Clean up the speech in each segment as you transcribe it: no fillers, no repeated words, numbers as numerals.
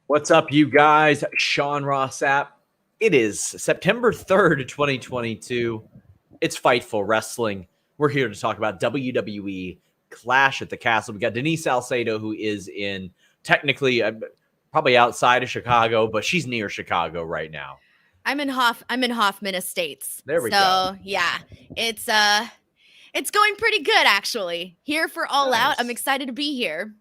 What's up, you guys? Sean Ross Sapp. It is September 3rd, 2022. It's Fightful Wrestling. We're here to talk about WWE Clash at the Castle. We got Denise Salcedo, who is in technically probably outside of Chicago, but she's near Chicago right now. I'm in Hoffman Estates. There we go. So yeah, it's going pretty good actually. Here for All Out. I'm excited to be here.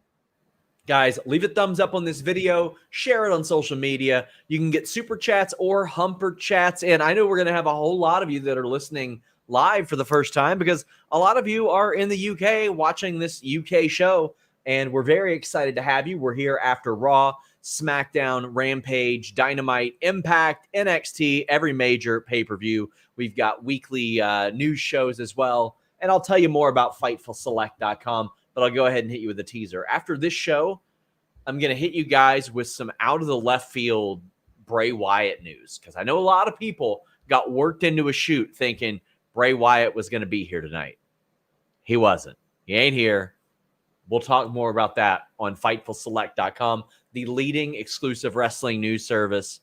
Guys, leave a thumbs up on this video, share it on social media. You can get super chats or humper chats. And I know we're going to have a whole lot of you that are listening live for the first time because a lot of you are in the UK watching this UK show. And we're very excited to have you. We're here after Raw, SmackDown, Rampage, Dynamite, Impact, NXT, every major pay-per-view. We've got weekly news shows as well. And I'll tell you more about FightfulSelect.com. But I'll go ahead and hit you with a teaser. After this show, I'm going to hit you guys with some out of the left field Bray Wyatt news. Because I know a lot of people got worked into a shoot thinking Bray Wyatt was going to be here tonight. He wasn't. He ain't here. We'll talk more about that on FightfulSelect.com, the leading exclusive wrestling news service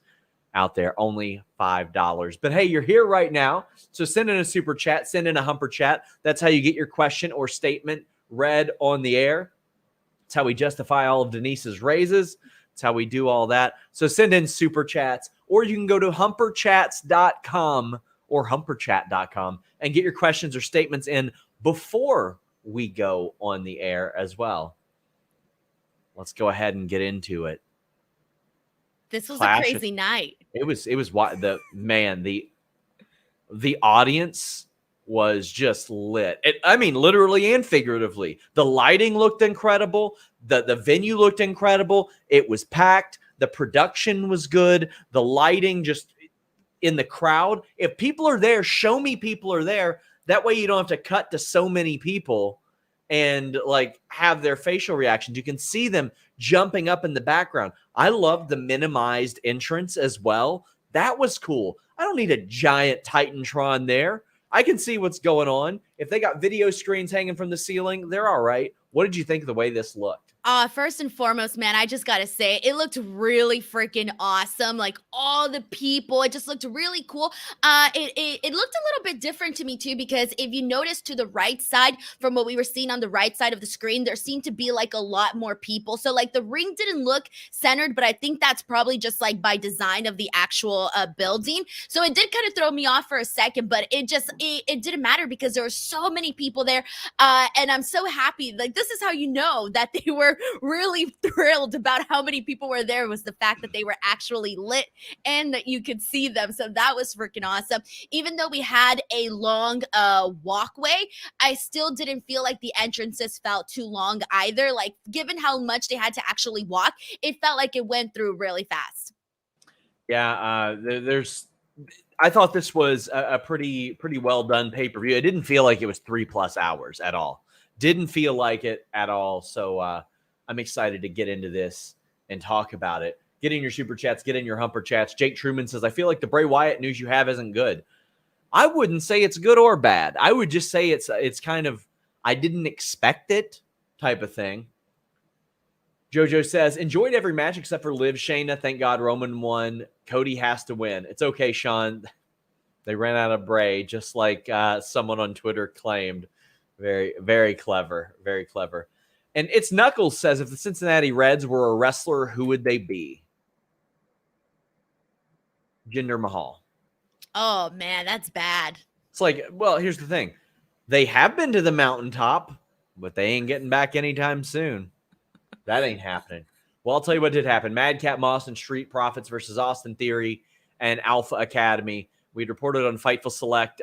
out there. Only $5. But hey, you're here right now. So send in a super chat. Send in a humper chat. That's how you get your question or statement read on the air. It's how we justify all of Denise's raises. It's how we do all that. So send in super chats, or you can go to humperchats.com or humperchat.com and get your questions or statements in before we go on the air as well. Let's go ahead and get into it. This was a crazy night. It was what the audience was just lit. I mean, literally and figuratively. The lighting looked incredible. The venue looked incredible. It was packed. The production was good. The lighting just in the crowd. If people are there, show me people are there. That way you don't have to cut to so many people and like have their facial reactions. You can see them jumping up in the background. I love the minimized entrance as well. That was cool. I don't need a giant Titantron there. I can see what's going on. If they got video screens hanging from the ceiling, they're all right. What did you think of the way this looked? First and foremost, man, I just got to say, it looked really freaking awesome. Like all the people, it just looked really cool. It looked a little bit different to me too, because if you notice to the right side from what we were seeing on the right side of the screen, there seemed to be like a lot more people. So like the ring didn't look centered, but I think that's probably just like by design of the actual building. So it did kind of throw me off for a second, but it didn't matter because there were so many people there. And I'm so happy. Like this is how you know that they were really thrilled about how many people were there, was the fact that they were actually lit and that you could see them. So that was freaking awesome. Even though we had a long walkway, I still didn't feel like the entrances felt too long either. Like given how much they had to actually walk, it felt like it went through really fast. Yeah, I thought this was a pretty well done pay-per-view. It didn't feel like it was 3+ hours at all. Didn't feel like it at all. So I'm excited to get into this and talk about it. Get in your super chats, get in your humper chats. Jake Truman says, I feel like the Bray Wyatt news you have isn't good. I wouldn't say it's good or bad. I would just say it's kind of, I didn't expect it type of thing. Jojo says, enjoyed every match except for Liv, Shayna. Thank God Roman won. Cody has to win. It's okay, Sean. They ran out of Bray, just like someone on Twitter claimed. Very, very clever. Very clever. And It's Knuckles says, if the Cincinnati Reds were a wrestler, who would they be? Jinder Mahal. Oh, man, that's bad. It's like, well, here's the thing. They have been to the mountaintop, but they ain't getting back anytime soon. That ain't happening. Well, I'll tell you what did happen. Madcap Moss and Street Profits versus Austin Theory and Alpha Academy. We'd reported on Fightful Select.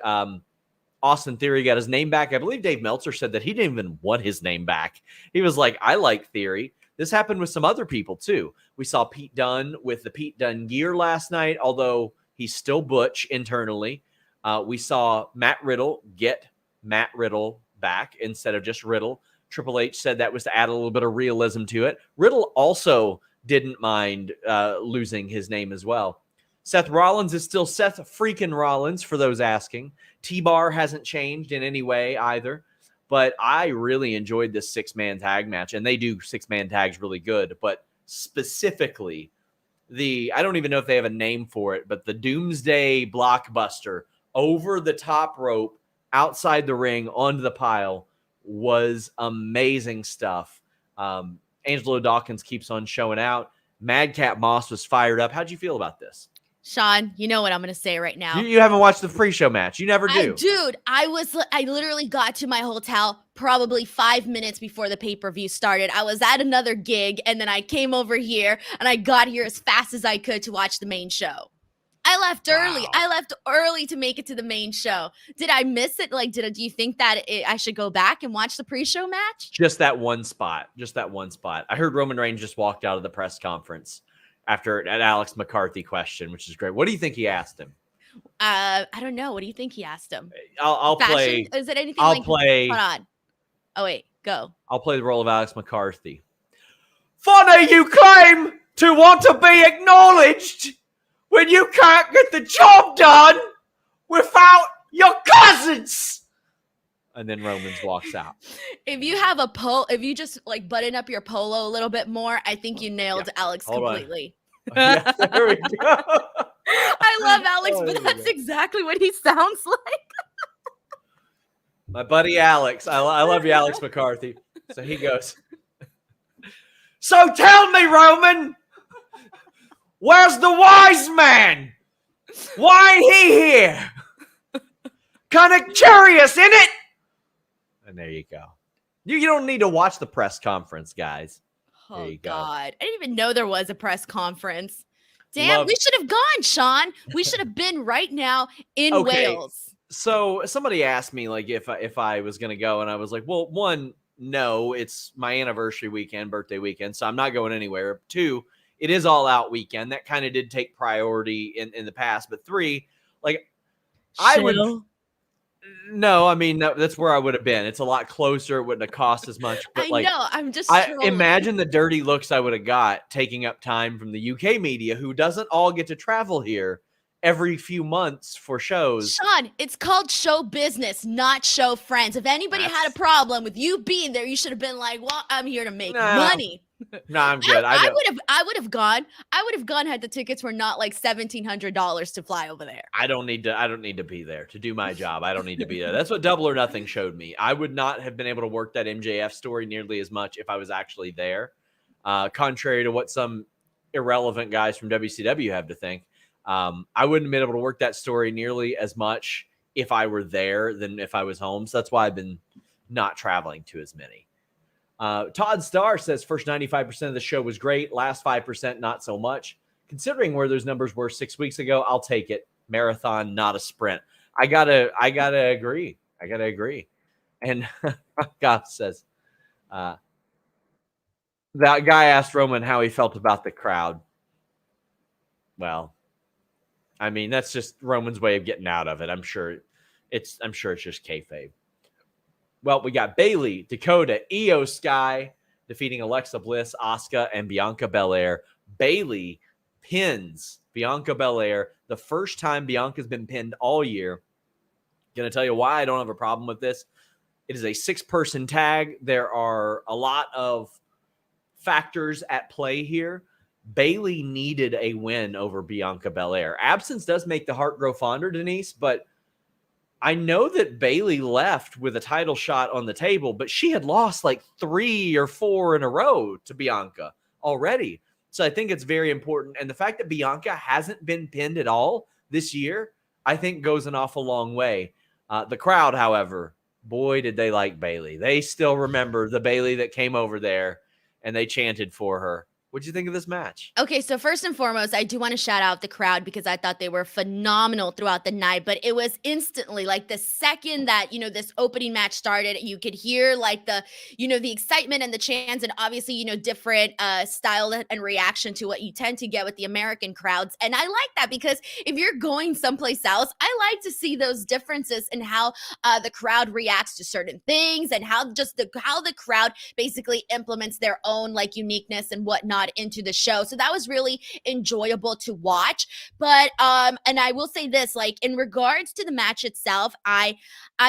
Austin Theory got his name back. I believe Dave Meltzer said that he didn't even want his name back. He was like, I like Theory. This happened with some other people, too. We saw Pete Dunne with the Pete Dunne gear last night, although he's still Butch internally. We saw Matt Riddle get Matt Riddle back instead of just Riddle. Triple H said that was to add a little bit of realism to it. Riddle also didn't mind losing his name as well. Seth Rollins is still Seth freaking Rollins, for those asking. T-Bar hasn't changed in any way either. But I really enjoyed this 6-man tag match, and they do 6-man tags really good. But specifically, I don't even know if they have a name for it, but the Doomsday Blockbuster over the top rope, outside the ring, onto the pile was amazing stuff. Angelo Dawkins keeps on showing out. Madcap Moss was fired up. How'd you feel about this? Sean, you know what I'm going to say right now. You haven't watched the pre-show match. You never do. Dude, I literally got to my hotel probably 5 minutes before the pay-per-view started. I was at another gig, and then I came over here, and I got here as fast as I could to watch the main show. I left early. Wow. I left early to make it to the main show. Did I miss it? Like, do you think that I should go back and watch the pre-show match? Just that one spot. I heard Roman Reigns just walked out of the press conference after an Alex McCarthy question, which is great. What do you think he asked him? I don't know. What do you think he asked him? I'll play. Is it anything I'll like? play. Hold on. Oh wait, go. I'll play the role of Alex McCarthy. Funny you claim to want to be acknowledged when you can't get the job done without your cousins. And then Romans walks out. If you have if you just like button up your polo a little bit more, I think you nailed Alex completely. Yeah, there we go. I love Alex, but that's exactly what he sounds like. My buddy Alex. I love you, Alex McCarthy. So he goes, so tell me, Roman, where's the wise man? Why ain't he here? Kind of curious, isn't it? And there you go. You don't need to watch the press conference, guys. Oh, God. I didn't even know there was a press conference. Damn, we should have gone, Sean. We should have been right now in Wales. So somebody asked me like if I was going to go, and I was like, well, one, no, it's my anniversary weekend, birthday weekend, so I'm not going anywhere. 2, it is all out weekend. That kind of did take priority in the past. But 3, like I would. No, I mean, that's where I would have been. It's a lot closer. It wouldn't have cost as much. But I know. I'm just trolling. Imagine the dirty looks I would have got taking up time from the UK media, who doesn't all get to travel here every few months for shows. Sean, it's called show business, not show friends. If anybody had a problem with you being there, you should have been like, well, I'm here to make money. No, I'm good. I would have gone. I would have gone had the tickets were not like $1,700 to fly over there. I don't need to be there to do my job. I don't need to be there. That's what Double or Nothing showed me. I would not have been able to work that MJF story nearly as much if I was actually there. Contrary to what some irrelevant guys from WCW have to think. I wouldn't have been able to work that story nearly as much if I were there than if I was home. So that's why I've been not traveling to as many. Todd Starr says first 95% of the show was great. Last 5%, not so much. Considering where those numbers were 6 weeks ago, I'll take it. Marathon, not a sprint. I gotta agree. And Goff says, that guy asked Roman how he felt about the crowd. Well, I mean, that's just Roman's way of getting out of it. I'm sure it's just kayfabe. Well, we got Bayley, Dakota, Io Sky defeating Alexa Bliss, Asuka, and Bianca Belair. Bayley pins Bianca Belair. The first time Bianca's been pinned all year. Going to tell you why I don't have a problem with this. It is a 6-person tag. There are a lot of factors at play here. Bayley needed a win over Bianca Belair. Absence does make the heart grow fonder, Denise, but I know that Bayley left with a title shot on the table, but she had lost like 3 or 4 in a row to Bianca already. So I think it's very important. And the fact that Bianca hasn't been pinned at all this year, I think goes an awful long way. The crowd, however, boy, did they like Bayley. They still remember the Bayley that came over there and they chanted for her. What'd you think of this match? Okay, so first and foremost, I do want to shout out the crowd because I thought they were phenomenal throughout the night, but it was instantly like the second that, this opening match started, you could hear like the excitement and the chants and obviously, different style and reaction to what you tend to get with the American crowds. And I like that because if you're going someplace else, I like to see those differences in how the crowd reacts to certain things and how the crowd basically implements their own like uniqueness and whatnot whatnot into the show. So that was really enjoyable to watch. But and I will say this, like in regards to the match itself, I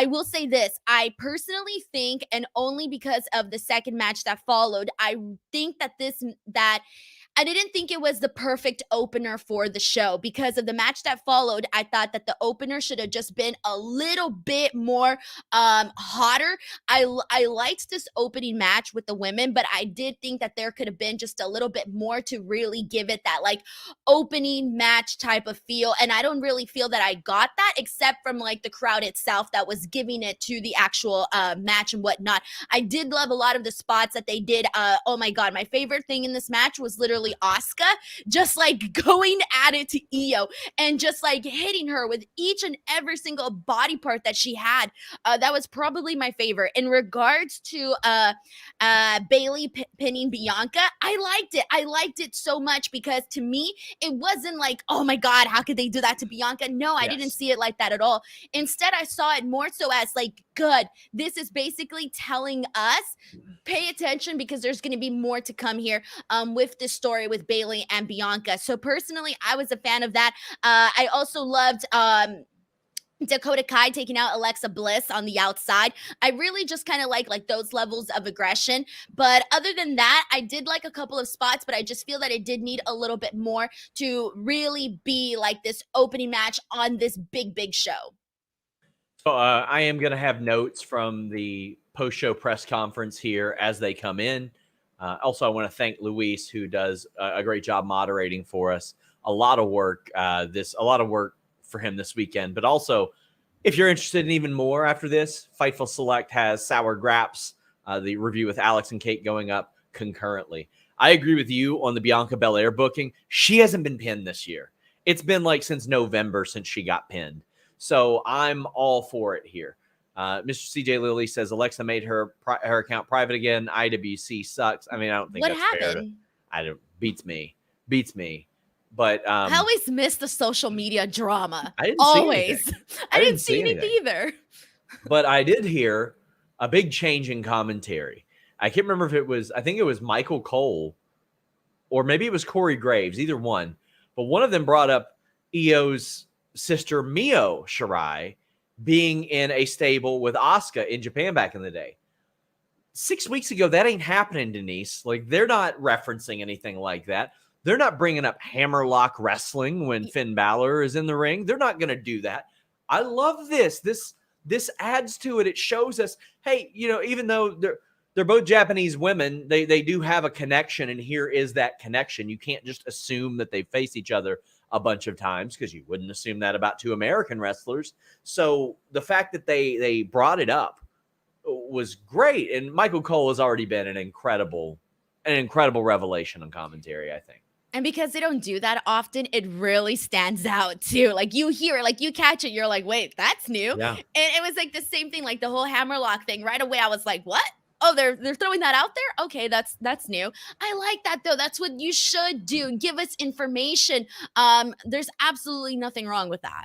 will say this. I personally think, and only because of the second match that followed, I think that I didn't think it was the perfect opener for the show. Because of the match that followed, I thought that the opener should have just been a little bit more hotter. I liked this opening match with the women, but I did think that there could have been just a little bit more to really give it that like opening match type of feel. And I don't really feel that I got that, except from like the crowd itself that was giving it to the actual match and whatnot. I did love a lot of the spots that they did. Oh my God, my favorite thing in this match was literally Asuka just like going at it to Io and just like hitting her with each and every single body part that she had. That was probably my favorite. In regards to Bayley pinning Bianca, I liked it so much, because to me it wasn't like, oh my God, how could they do that to Bianca? No, I didn't see it like that at all. Instead, I saw it more so as like, good, this is basically telling us, pay attention, because there's going to be more to come here with this story with Bayley and Bianca. So personally, I was a fan of that. I also loved Dakota Kai taking out Alexa Bliss on the outside. I really just kind of like those levels of aggression. But other than that, I did like a couple of spots, but I just feel that it did need a little bit more to really be like this opening match on this big show. So I am going to have notes from the post-show press conference here as they come in. Also, I want to thank Luis, who does a great job moderating for us. A lot of work for him this weekend. But also, if you're interested in even more after this, Fightful Select has Sour Graps, the review with Alex and Kate, going up concurrently. I agree with you on the Bianca Belair booking. She hasn't been pinned this year. It's been like since November since she got pinned. So I'm all for it here. Mr. CJ Lilly says Alexa made her account private again. IWC sucks. I mean, I don't think What that's happened? fair. Beats me. But I always miss the social media drama. I didn't Always. see anything. I didn't see anything either. But I did hear a big change in commentary. I can't remember if I think it was Michael Cole, or maybe it was Corey Graves, either one. But one of them brought up Io's sister Mio Shirai being in a stable with Asuka in Japan back in the day. 6 weeks ago, that ain't happening, Denise. Like, they're not referencing anything like that. They're not bringing up hammerlock wrestling when Finn Balor is in the ring. They're not going to do that. I love this. This adds to it. It shows us, hey, even though they're both Japanese women, they do have a connection, and here is that connection. You can't just assume that they face each other a bunch of times, because you wouldn't assume that about two American wrestlers. So the fact that they brought it up was great. And Michael Cole has already been an incredible revelation on commentary, I think. And because they don't do that often, it really stands out too. Like, you hear it, like you catch it, you're like, wait, that's new. Yeah. And it was like the same thing, like the whole hammerlock thing. Right away, I was like, what? Oh, they're throwing that out there? Okay, that's new. I like that though. That's what you should do. Give us information. There's absolutely nothing wrong with that.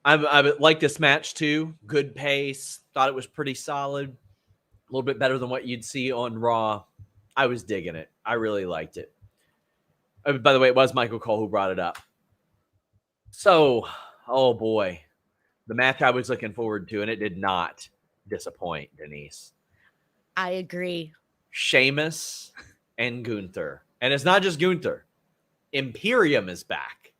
I like this match too. Good pace. Thought it was pretty solid. A little bit better than what you'd see on Raw. I was digging it. I really liked it. By the way, it was Michael Cole who brought it up. So, oh boy, the match I was looking forward to, and it did not disappoint, Denise. I agree. Sheamus and Gunther. And it's not just Gunther. Imperium is back.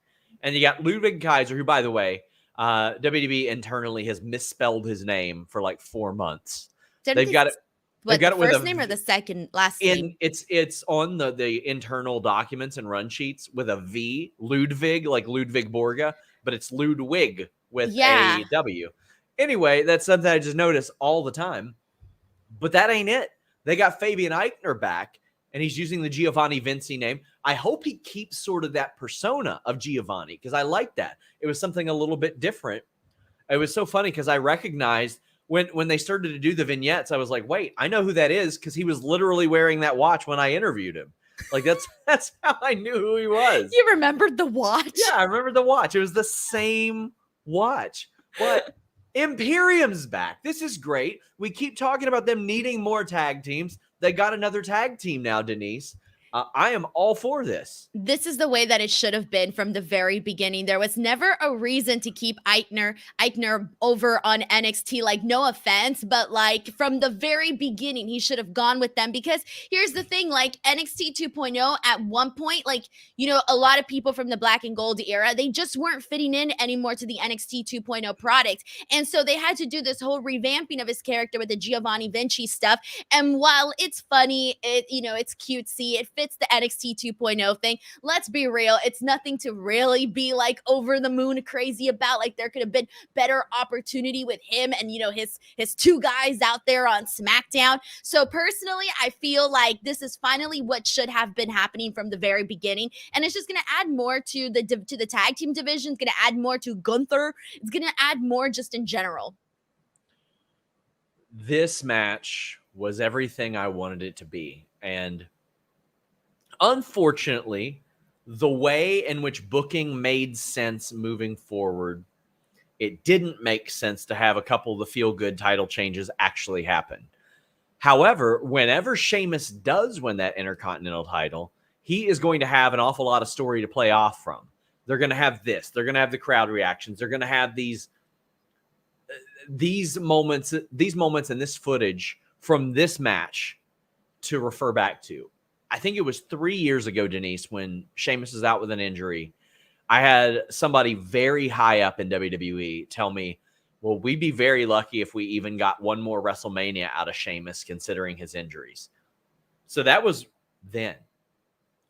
And you got Ludwig Kaiser, who, by the way, WWE internally has misspelled his name for like 4 months. They've got it. What, the first name or the second last name? It's on the internal documents and run sheets with a V, Ludwig, like Ludwig Borga, but it's Ludwig with a W. Anyway, that's something I just notice all the time. But that ain't it. They got Fabian Eichner back, and he's using the Giovanni Vinci name. I hope he keeps sort of that persona of Giovanni, because I like that. It was something a little bit different. It was so funny because I recognized when they started to do the vignettes, I was like, wait, I know who that is, because he was literally wearing that watch when I interviewed him. Like, that's how I knew who he was. You remembered the watch? Yeah, I remember the watch. It was the same watch. But Imperium's back. This is great. We keep talking about them needing more tag teams. They got another tag team now, Denise. I am all for this. This is the way that it should have been from the very beginning. There was never a reason to keep Eichner over on NXT. Like, no offense, but like from the very beginning, he should have gone with them, because here's the thing, like NXT 2.0 at one point, like, you know, a lot of people from the black and gold era, they just weren't fitting in anymore to the NXT 2.0 product. And so they had to do this whole revamping of his character with the Giovanni Vinci stuff. And while it's funny, it's cutesy, it fits the NXT 2.0 thing. Let's be real. It's nothing to really be like over the moon crazy about. Like, there could have been better opportunity with him and, you know, his two guys out there on SmackDown. So personally, I feel like this is finally what should have been happening from the very beginning. And it's just going to add more to the tag team division. It's going to add more to Gunther. It's going to add more just in general. This match was everything I wanted it to be. And unfortunately, the way in which booking made sense moving forward, it didn't make sense to have a couple of the feel-good title changes actually happen. However, whenever Sheamus does win that Intercontinental title, he is going to have an awful lot of story to play off from. They're going to have this. They're going to have the crowd reactions. They're going to have these moments and this footage from this match to refer back to. I think it was 3 years ago, Denise, when Sheamus is out with an injury. I had somebody very high up in WWE tell me, well, we'd be very lucky if we even got one more WrestleMania out of Sheamus considering his injuries. So that was then.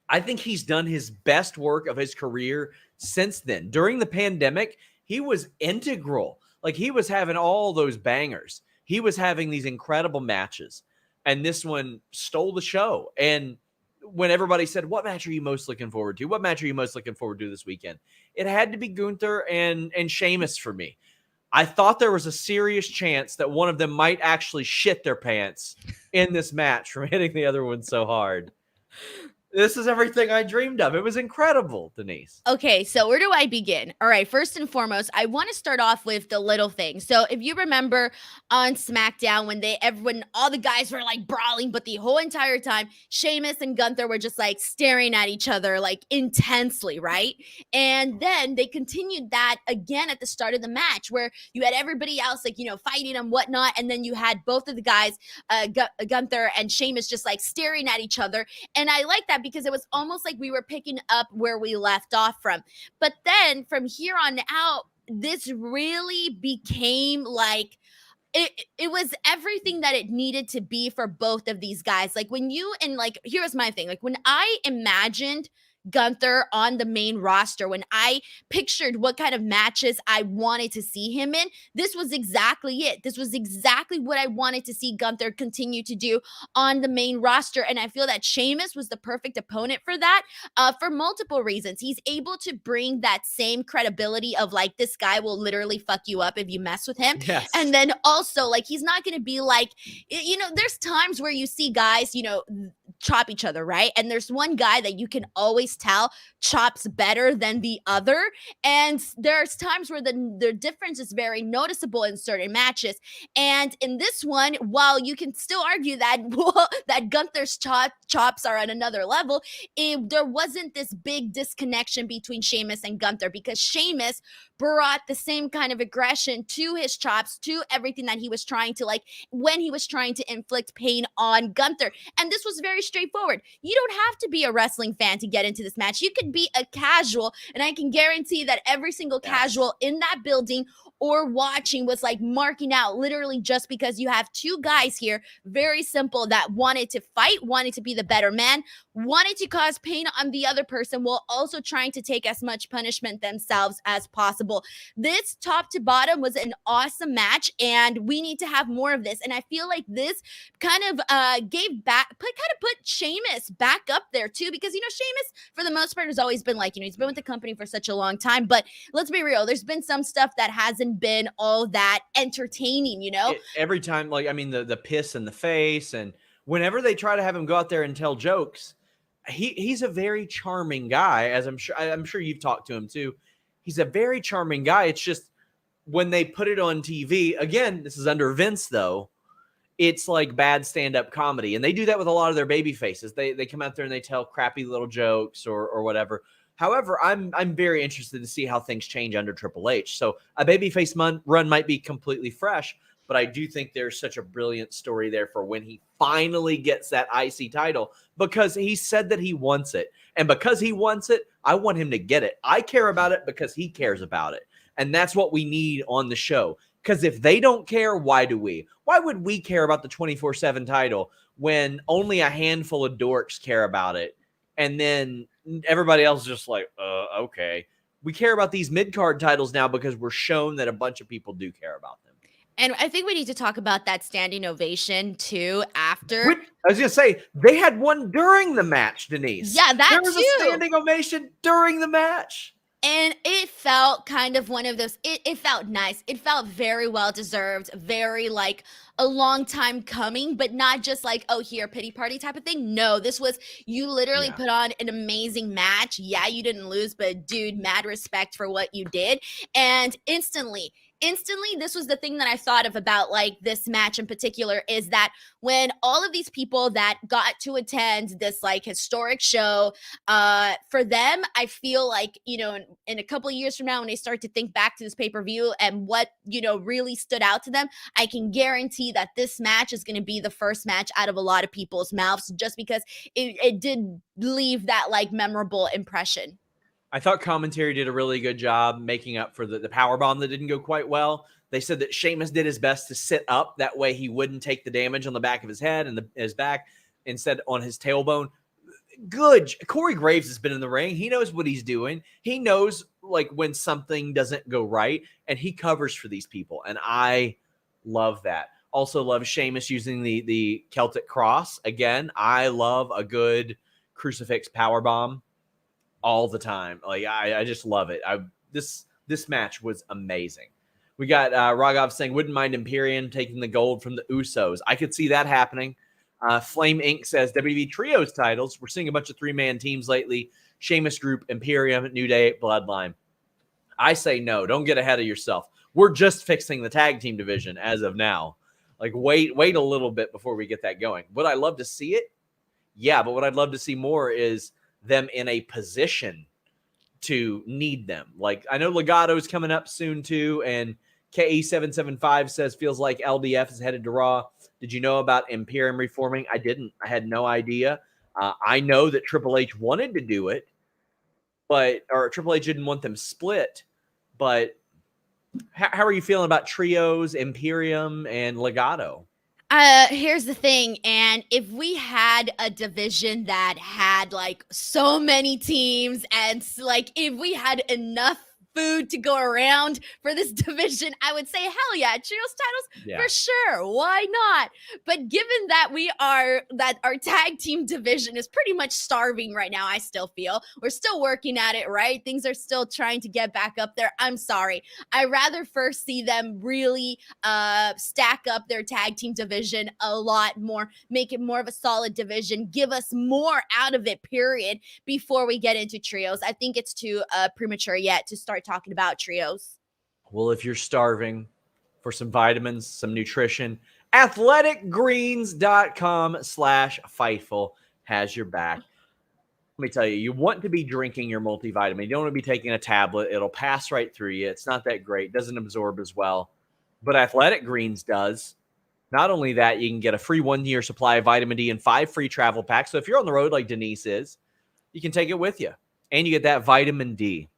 I think he's done his best work of his career since then. During the pandemic, he was integral. Like, he was having all those bangers. He was having these incredible matches. And this one stole the show. And when everybody said, what match are you most looking forward to? What match are you most looking forward to this weekend? It had to be Gunther and Sheamus for me. I thought there was a serious chance that one of them might actually shit their pants in this match from hitting the other one so hard. This is everything I dreamed of. It was incredible, Denise. Okay, so where do I begin? All right, first and foremost, I want to start off with the little things. So if you remember on SmackDown when all the guys were like brawling, but the whole entire time, Sheamus and Gunther were just like staring at each other like intensely, right? And then they continued that again at the start of the match, where you had everybody else like, you know, fighting and whatnot. And then you had both of the guys, Gunther and Sheamus, just like staring at each other. And I like that because it was almost like we were picking up where we left off from. But then from here on out, this really became like, it was everything that it needed to be for both of these guys. Like here's my thing. Like, when I imagined Gunther on the main roster, when I pictured what kind of matches I wanted to see him in, this was exactly it. This was exactly what I wanted to see Gunther continue to do on the main roster. And I feel that Sheamus was the perfect opponent for that, for multiple reasons. He's able to bring that same credibility of like, this guy will literally fuck you up if you mess with him. Yes. And then also, like, he's not going to be like, you know, there's times where you see guys, you know, chop each other, right? And there's one guy that you can always tell chops better than the other. And there's times where the difference is very noticeable in certain matches. And in this one, while you can still argue that, that Gunther's chops are on another level, there wasn't this big disconnection between Sheamus and Gunther, because Sheamus brought the same kind of aggression to his chops, to everything that he was trying to, like, when he was trying to inflict pain on Gunther. And this was very straightforward. You don't have to be a wrestling fan to get into this match. You could be a casual, and I can guarantee that every single casual in that building or watching was like marking out, literally, just because you have two guys here, very simple, that wanted to fight, wanted to be the better man, wanted to cause pain on the other person, while also trying to take as much punishment themselves as possible. This top to bottom was an awesome match, and we need to have more of this. And I feel like this kind of put Sheamus back up there too, because, you know, Sheamus for the most part has always been like, you know, he's been with the company for such a long time, but let's be real, there's been some stuff that hasn't been all that entertaining, you know? Every time, like, I mean, the piss in the face, and whenever they try to have him go out there and tell jokes, he's a very charming guy, as I'm sure you've talked to him too. He's a very charming guy. It's just when they put it on TV, again, this is under Vince though, it's like bad stand-up comedy. And they do that with a lot of their baby faces. They come out there and they tell crappy little jokes or whatever. However, I'm very interested to see how things change under Triple H. So a babyface run might be completely fresh, but I do think there's such a brilliant story there for when he finally gets that IC title, because he said that he wants it. And because he wants it, I want him to get it. I care about it because he cares about it. And that's what we need on the show. Because if they don't care, why do we? Why would we care about the 24/7 title when only a handful of dorks care about it? And then everybody else is just like, okay. We care about these mid-card titles now because we're shown that a bunch of people do care about them. And I think we need to talk about that standing ovation too after. I was going to say, they had one during the match, Denise. Yeah, that there was too. a standing ovation during the match. And it felt kind of one of those, it felt nice. It felt very well deserved, very like a long time coming, but not just like, oh, here, pity party type of thing. No, this was, you literally put on an amazing match. Yeah, you didn't lose, but dude, mad respect for what you did. And instantly, this was the thing that I thought of about like this match in particular, is that when all of these people that got to attend this like historic show, for them, I feel like, you know, in a couple of years from now, when they start to think back to this pay-per-view and what, you know, really stood out to them, I can guarantee that this match is going to be the first match out of a lot of people's mouths, just because it did leave that like memorable impression. I thought commentary did a really good job making up for the power bomb that didn't go quite well. They said that Sheamus did his best to sit up. That way he wouldn't take the damage on the back of his head and his back, instead on his tailbone. Good. Corey Graves has been in the ring. He knows what he's doing. He knows like when something doesn't go right, and he covers for these people. And I love that. Also love Sheamus using the Celtic cross. Again, I love a good crucifix power bomb all the time. Like I just love it. This match was amazing. We got Raghav saying, wouldn't mind Imperium taking the gold from the Usos. I could see that happening. Flame Inc. says WWE Trios titles. We're seeing a bunch of 3-man teams lately. Sheamus Group, Imperium, New Day, Bloodline. I say no. Don't get ahead of yourself. We're just fixing the tag team division as of now. Like wait a little bit before we get that going. Would I love to see it? Yeah, but what I'd love to see more is them in a position to need them. Like I know Legato's coming up soon too, and KE775 says feels like LDF is headed to Raw. Did you know about Imperium reforming? I didn't. I had no idea. I know that Triple H wanted to do it, or Triple H didn't want them split. But how are you feeling about Trios, Imperium, and Legato? Here's the thing, and if we had a division that had like so many teams, and like if we had enough food to go around for this division, I would say hell yeah, trios titles for sure. Why not? But given that our tag team division is pretty much starving right now, I still feel we're still working at it, right? Things are still trying to get back up there. I'm sorry. I rather first see them really stack up their tag team division a lot more, make it more of a solid division, give us more out of it, period, before we get into trios. I think it's too premature yet to start talking about trios. Well, if you're starving for some vitamins, some nutrition, athleticgreens.com/Fightful has your back. Let me tell you, you want to be drinking your multivitamin. You don't want to be taking a tablet. It'll pass right through you. It's not that great. Doesn't absorb as well. But Athletic Greens does. Not only that, you can get a free 1-year supply of vitamin D and 5 free travel packs. So if you're on the road like Denise is, you can take it with you. And you get that vitamin D.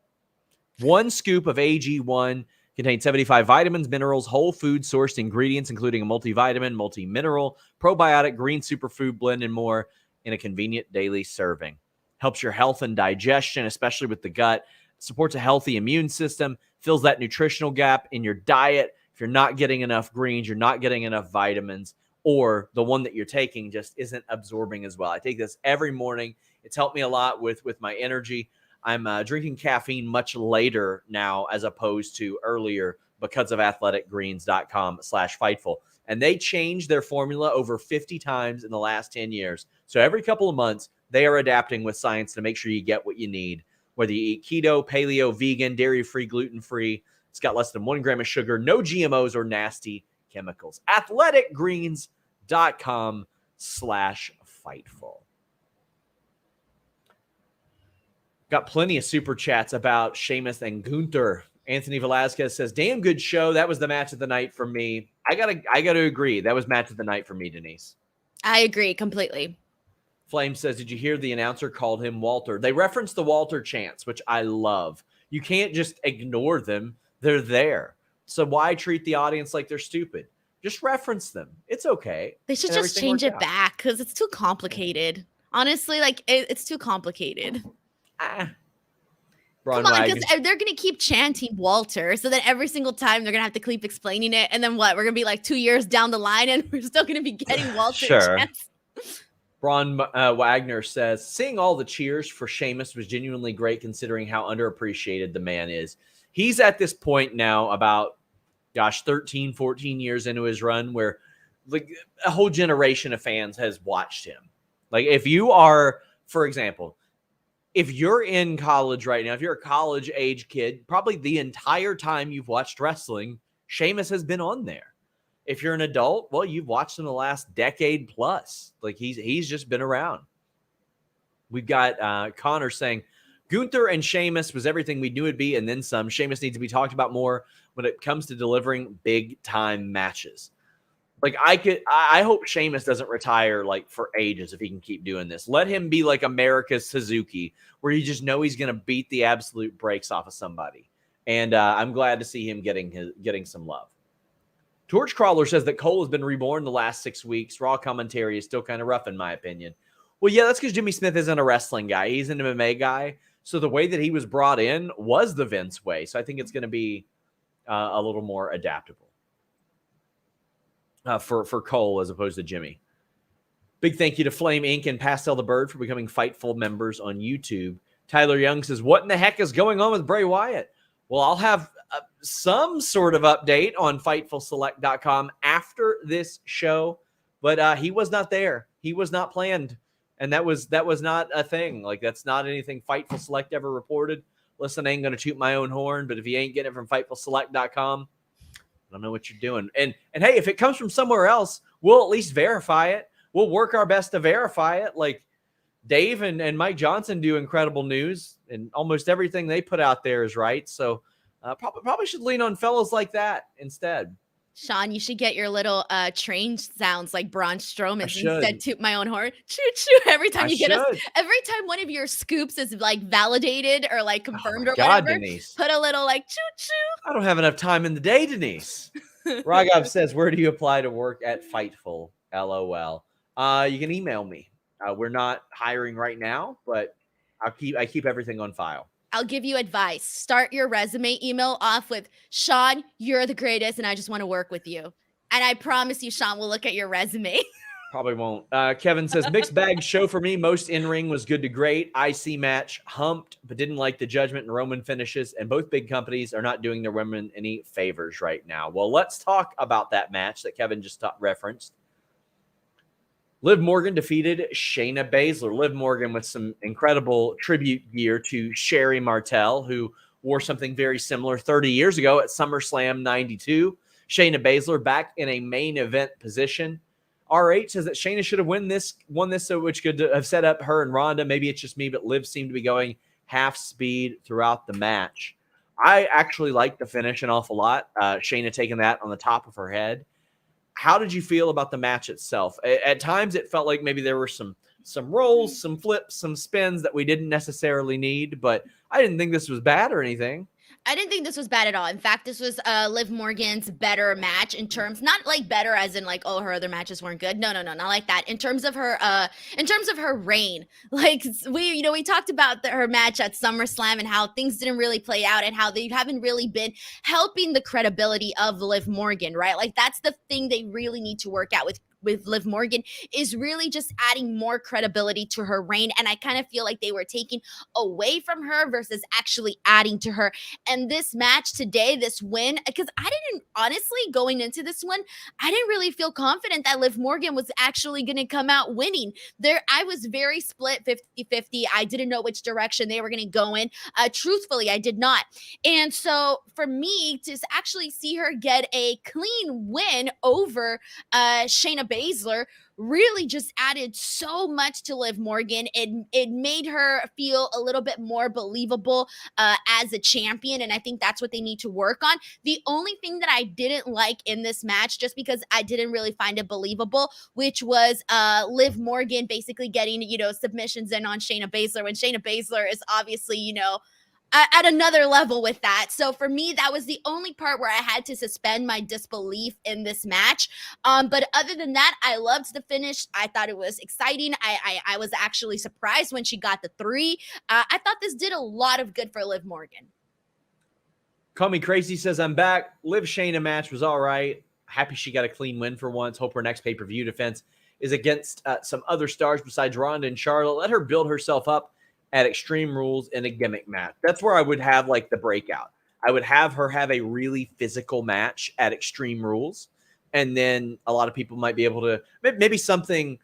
1 scoop of AG1 contains 75 vitamins, minerals, whole food sourced ingredients, including a multivitamin, multi-mineral, probiotic, green superfood blend, and more in a convenient daily serving. Helps your health and digestion, especially with the gut. Supports a healthy immune system. Fills that nutritional gap in your diet. If you're not getting enough greens, you're not getting enough vitamins, or the one that you're taking just isn't absorbing as well. I take this every morning. It's helped me a lot with my energy. I'm drinking caffeine much later now as opposed to earlier because of athleticgreens.com/Fightful. And they changed their formula over 50 times in the last 10 years. So every couple of months, they are adapting with science to make sure you get what you need. Whether you eat keto, paleo, vegan, dairy-free, gluten-free, It's got less than 1 gram of sugar, no GMOs or nasty chemicals. athleticgreens.com/Fightful. Got plenty of super chats about Sheamus and Gunther. Anthony Velasquez says, damn good show. That was the match of the night for me. I gotta agree. That was match of the night for me, Denise. I agree completely. Flame says, did you hear the announcer called him Walter? They referenced the Walter chants, which I love. You can't just ignore them. They're there. So why treat the audience like they're stupid? Just reference them. It's okay. They should just change it back because it's too complicated. Honestly, like it's too complicated. Come on, because they're going to keep chanting Walter. So then every single time they're going to have to keep explaining it. And then what? We're going to be like 2 years down the line and we're still going to be getting Walter chants. Braun Wagner says, seeing all the cheers for Sheamus was genuinely great considering how underappreciated the man is. He's at this point now about, 13, 14 years into his run where like a whole generation of fans has watched him. Like if you are, for example, if you're in college right now, if you're a college age kid, probably the entire time you've watched wrestling, Sheamus has been on there. If you're an adult, well, you've watched him the last decade plus. Like he's just been around. We've got Connor saying, Gunther and Sheamus was everything we knew it'd be, and then some. Sheamus needs to be talked about more when it comes to delivering big time matches. Like I hope Sheamus doesn't retire like for ages if he can keep doing this. Let him be like America's Suzuki, where you just know he's going to beat the absolute brakes off of somebody. And I'm glad to see him getting some love. Torchcrawler says that Cole has been reborn the last 6 weeks. Raw commentary is still kind of rough in my opinion. Well, yeah, that's because Jimmy Smith isn't a wrestling guy. He's an MMA guy. So the way that he was brought in was the Vince way. So I think it's going to be a little more adaptable for Cole as opposed to Jimmy. Big thank you to Flame Inc. and Pastel the Bird for becoming Fightful members on YouTube. Tyler Young says, what in the heck is going on with Bray Wyatt? Well, I'll have some sort of update on FightfulSelect.com after this show, but he was not there. He was not planned. And that was not a thing. Like, that's not anything Fightful Select ever reported. Listen, I ain't going to toot my own horn, but if you ain't getting it from FightfulSelect.com, I don't know what you're doing. And hey, if it comes from somewhere else, we'll at least verify it. We'll work our best to verify it. Like Dave and Mike Johnson do incredible news, and almost everything they put out there is right. So probably should lean on fellows like that instead. Sean, you should get your little train sounds like Braun Strowman's instead. Toot my own horn. Choo choo. Every time every time one of your scoops is like validated or like confirmed or whatever, Denise, put a little like choo choo. I don't have enough time in the day, Denise. Raghav says, where do you apply to work at Fightful? LOL. You can email me. We're not hiring right now, but I keep everything on file. I'll give you advice. Start your resume email off with, Sean, you're the greatest, and I just want to work with you. And I promise you, Sean, we'll look at your resume. Probably won't. Kevin says, mixed bag show for me. Most in-ring was good to great. IC match humped, but didn't like the Judgement and Roman finishes. And both big companies are not doing their women any favors right now. Well, let's talk about that match that Kevin just referenced. Liv Morgan defeated Shayna Baszler. Liv Morgan with some incredible tribute gear to Sherry Martel, who wore something very similar 30 years ago at SummerSlam 92. Shayna Baszler back in a main event position. RH says that Shayna should have won this, so which could have set up her and Ronda. Maybe it's just me, but Liv seemed to be going half speed throughout the match. I actually liked the finish an awful lot. Shayna taking that on the top of her head. How did you feel about the match itself? At times, it felt like maybe there were some rolls, some flips, some spins that we didn't necessarily need, but I didn't think this was bad or anything. I didn't think this was bad at all. In fact, this was Liv Morgan's better match in terms, not like better as in like, oh, her other matches weren't good. No, not like that. In terms of her reign, like we talked about her match at SummerSlam and how things didn't really play out and how they haven't really been helping the credibility of Liv Morgan, right? Like that's the thing they really need to work out with with Liv Morgan is really just adding more credibility to her reign. And I kind of feel like they were taking away from her versus actually adding to her. And this match today, this win, because I didn't, honestly, going into this one, I didn't really feel confident that Liv Morgan was actually going to come out winning. I was very split 50-50. I didn't know which direction they were going to go in. Truthfully, I did not. And so for me to actually see her get a clean win over Shayna Baszler really just added so much to Liv Morgan. It made her feel a little bit more believable as a champion, and I think that's what they need to work on. The only thing that I didn't like in this match, just because I didn't really find it believable, which was Liv Morgan basically getting, submissions in on Shayna Baszler, when Shayna Baszler is obviously, at another level with that. So for me, that was the only part where I had to suspend my disbelief in this match. But other than that, I loved the finish. I thought it was exciting. I was actually surprised when she got the 3. I thought this did a lot of good for Liv Morgan. Call Me Crazy says, I'm back. Liv Shayna match was all right. Happy she got a clean win for once. Hope her next pay-per-view defense is against some other stars besides Ronda and Charlotte. Let her build herself up at Extreme Rules in a gimmick match. That's where I would have like the breakout. I would have her have a really physical match at Extreme Rules. And then a lot of people might be able to, maybe something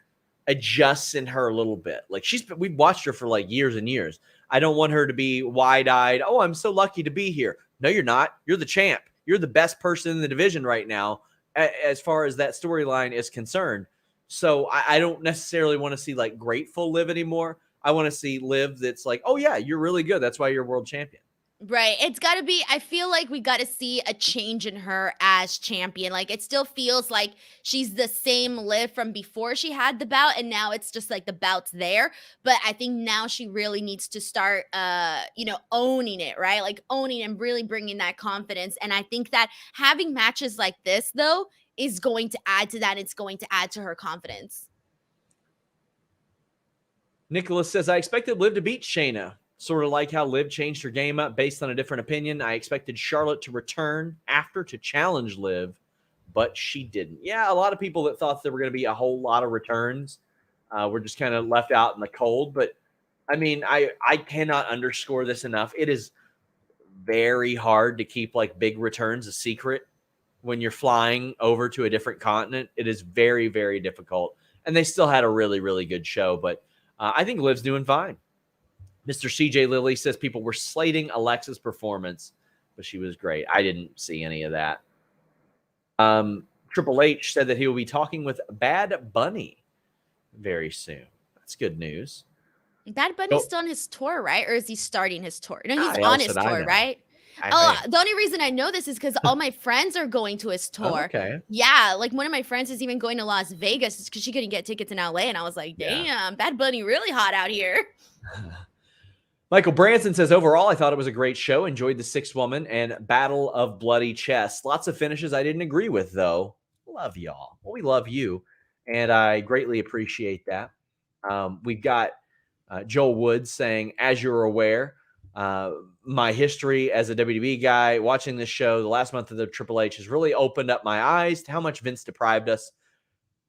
adjusts in her a little bit. Like we've watched her for like years and years. I don't want her to be wide-eyed. Oh, I'm so lucky to be here. No, you're not. You're the champ. You're the best person in the division right now, as far as that storyline is concerned. So I don't necessarily want to see like grateful Liv anymore. I want to see Liv that's like, oh yeah, you're really good. That's why you're world champion. Right. It's got to be, I feel like we got to see a change in her as champion. Like it still feels like she's the same Liv from before she had the bout, and now it's just like the bout's there. But I think now she really needs to start, owning it, right? Like owning and really bringing that confidence. And I think that having matches like this, though, is going to add to that. It's going to add to her confidence. Nicholas says, I expected Liv to beat Shayna. Sort of like how Liv changed her game up based on a different opinion. I expected Charlotte to return after to challenge Liv, but she didn't. Yeah, a lot of people that thought there were going to be a whole lot of returns were just kind of left out in the cold. But, I mean, I cannot underscore this enough. It is very hard to keep, like, big returns a secret when you're flying over to a different continent. It is very, very difficult. And they still had a really, really good show, but I think Liv's doing fine. Mr. CJ Lilly says people were slating Alexa's performance, but she was great. I didn't see any of that. Triple H said that he will be talking with Bad Bunny very soon. That's good news. Bad Bunny's still on his tour, right? Or is he starting his tour? No, he's Ah, on his tour, right? The only reason I know this is because all my friends are going to his tour. Okay. Yeah, like one of my friends is even going to Las Vegas because she couldn't get tickets in LA. And I was like, damn, Bad Bunny really hot out here. Michael Branson says, overall, I thought it was a great show. Enjoyed the 6-woman and Battle of Bloody Chests. Lots of finishes I didn't agree with, though. Love y'all. Well, we love you, and I greatly appreciate that. We've got Joel Woods saying, as you're aware, my history as a WWE guy, watching this show the last month of the Triple H has really opened up my eyes to how much Vince deprived us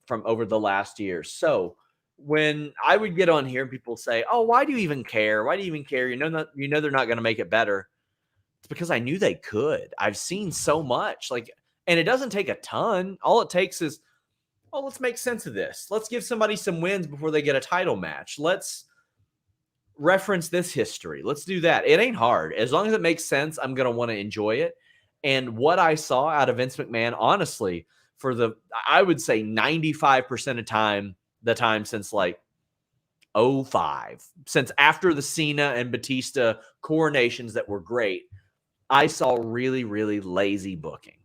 from over the last year. So when I would get on here and people say, oh, why do you even care? Why do you even care? You know they're not going to make it better. It's because I knew they could. I've seen so much, and it doesn't take a ton. All it takes is, oh, let's make sense of this. Let's give somebody some wins before they get a title match. Let's reference this history. Let's do that. It ain't hard. As long as it makes sense, I'm going to want to enjoy it. And what I saw out of Vince McMahon, honestly, I would say 95% of the time since like 05, since after the Cena and Batista coronations that were great, I saw really, really lazy booking.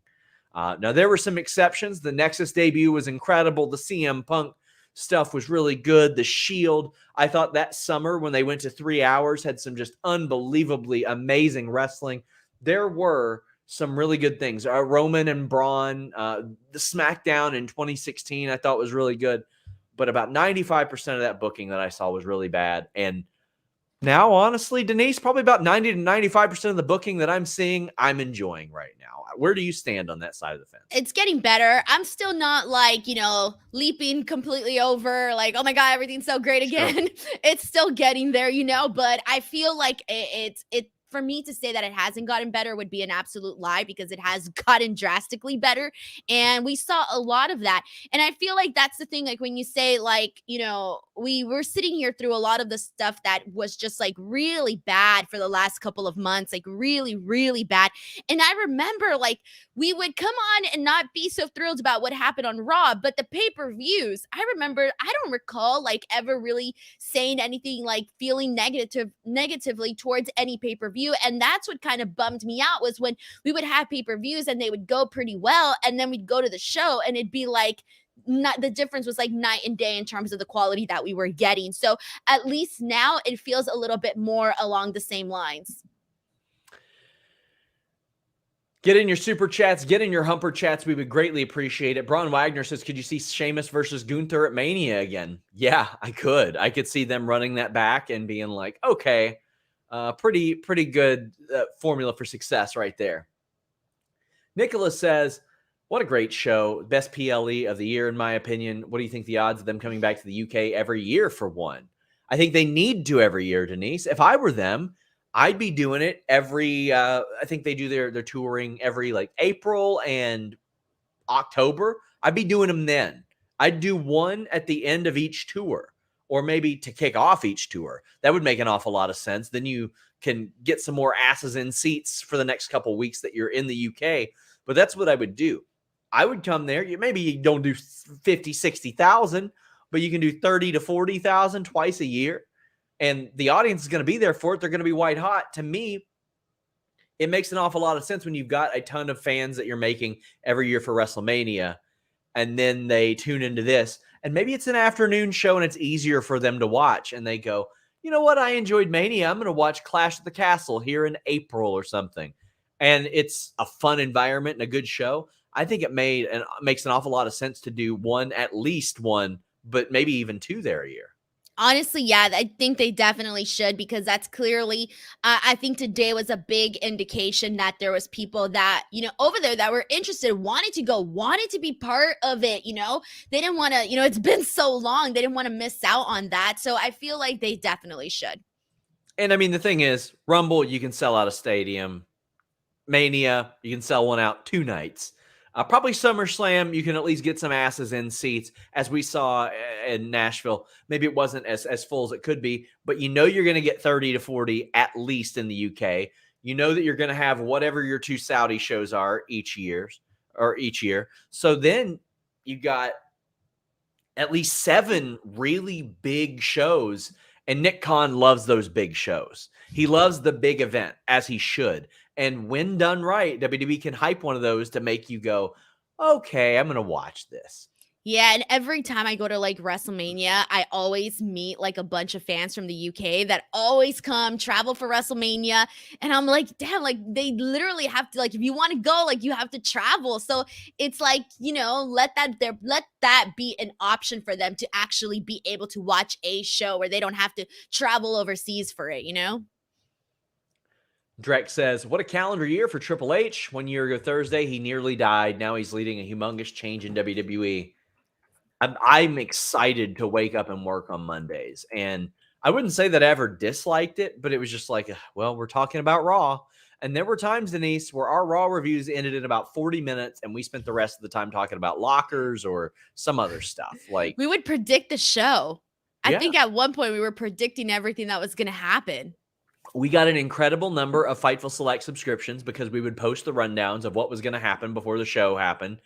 Now, there were some exceptions. The Nexus debut was incredible. The CM Punk stuff was really good. The Shield, I thought that summer when they went to 3 hours had some just unbelievably amazing wrestling. There were some really good things. Roman and Braun, the SmackDown in 2016, I thought was really good. But about 95% of that booking that I saw was really bad. And Now, honestly, Denise, probably about 90 to 95% of the booking that I'm seeing, I'm enjoying right now. Where do you stand on that side of the fence? It's getting better. I'm still not like, leaping completely over, like, oh my God, everything's so great again. Sure. It's still getting there, but I feel like it for me to say that it hasn't gotten better would be an absolute lie, because it has gotten drastically better. And we saw a lot of that. And I feel like that's the thing. Like when you say, like, we were sitting here through a lot of the stuff that was just like really bad for the last couple of months, like really, really bad. And I remember, like, we would come on and not be so thrilled about what happened on Raw, but the pay-per-views, I don't recall like ever really saying anything, like feeling negatively towards any pay-per-view. And that's what kind of bummed me out, was when we would have pay-per-views and they would go pretty well, and then we'd go to the show and it'd be like, the difference was like night and day in terms of the quality that we were getting. So at least now it feels a little bit more along the same lines. Get in your super chats, get in your humper chats. We would greatly appreciate it. Braun Wagner says, could you see Sheamus versus Gunther at Mania again? Yeah, I could. I could see them running that back and being like, okay, pretty good formula for success right there. Nicholas says, what a great show. Best PLE of the year, in my opinion. What do you think the odds of them coming back to the UK every year for one? I think they need to every year, Denise. If I were them, I'd be doing it every, I think they do their touring every like April and October. I'd be doing them then. I'd do one at the end of each tour, or maybe to kick off each tour. That would make an awful lot of sense. Then you can get some more asses in seats for the next couple weeks that you're in the UK. But that's what I would do. I would come there. Maybe you don't do 50, 60,000, but you can do 30 to 40,000 twice a year. And the audience is going to be there for it. They're going to be white hot. To me, it makes an awful lot of sense when you've got a ton of fans that you're making every year for WrestleMania, and then they tune into this. And maybe it's an afternoon show and it's easier for them to watch. And they go, you know what? I enjoyed Mania. I'm going to watch Clash at the Castle here in April or something. And it's a fun environment and a good show. I think it makes an awful lot of sense to do one, at least one, but maybe even two there a year. Honestly, yeah, I think they definitely should, because that's clearly, I think today was a big indication that there was people that, over there that were interested, wanted to go, wanted to be part of it. They didn't want to, it's been so long. They didn't want to miss out on that. So I feel like they definitely should. And I mean, the thing is, Rumble, you can sell out a stadium. Mania, you can sell one out 2 nights. Probably SummerSlam, you can at least get some asses in seats, as we saw in Nashville. Maybe it wasn't as full as it could be, but you're going to get 30 to 40 at least in the UK. You know that you're going to have whatever your 2 Saudi shows are each year. So then you got at least 7 really big shows, and Nick Khan loves those big shows. He loves the big event, as he should. And when done right, WWE can hype one of those to make you go, okay, I'm going to watch this. Yeah, and every time I go to like WrestleMania, I always meet like a bunch of fans from the UK that always travel for WrestleMania. And I'm like, damn, like they literally have to, like, if you want to go, like you have to travel. So it's like, let that be an option for them to actually be able to watch a show where they don't have to travel overseas for it, Drek says, what a calendar year for Triple H. 1 year ago Thursday, he nearly died. Now he's leading a humongous change in WWE. I'm excited to wake up and work on Mondays. And I wouldn't say that I ever disliked it, but it was just like, well, we're talking about Raw. And there were times, Denise, where our Raw reviews ended in about 40 minutes and we spent the rest of the time talking about lockers or some other stuff. Like, we would predict the show. Yeah. I think at one point we were predicting everything that was going to happen. We got an incredible number of Fightful Select subscriptions because we would post the rundowns of what was going to happen before the show happened.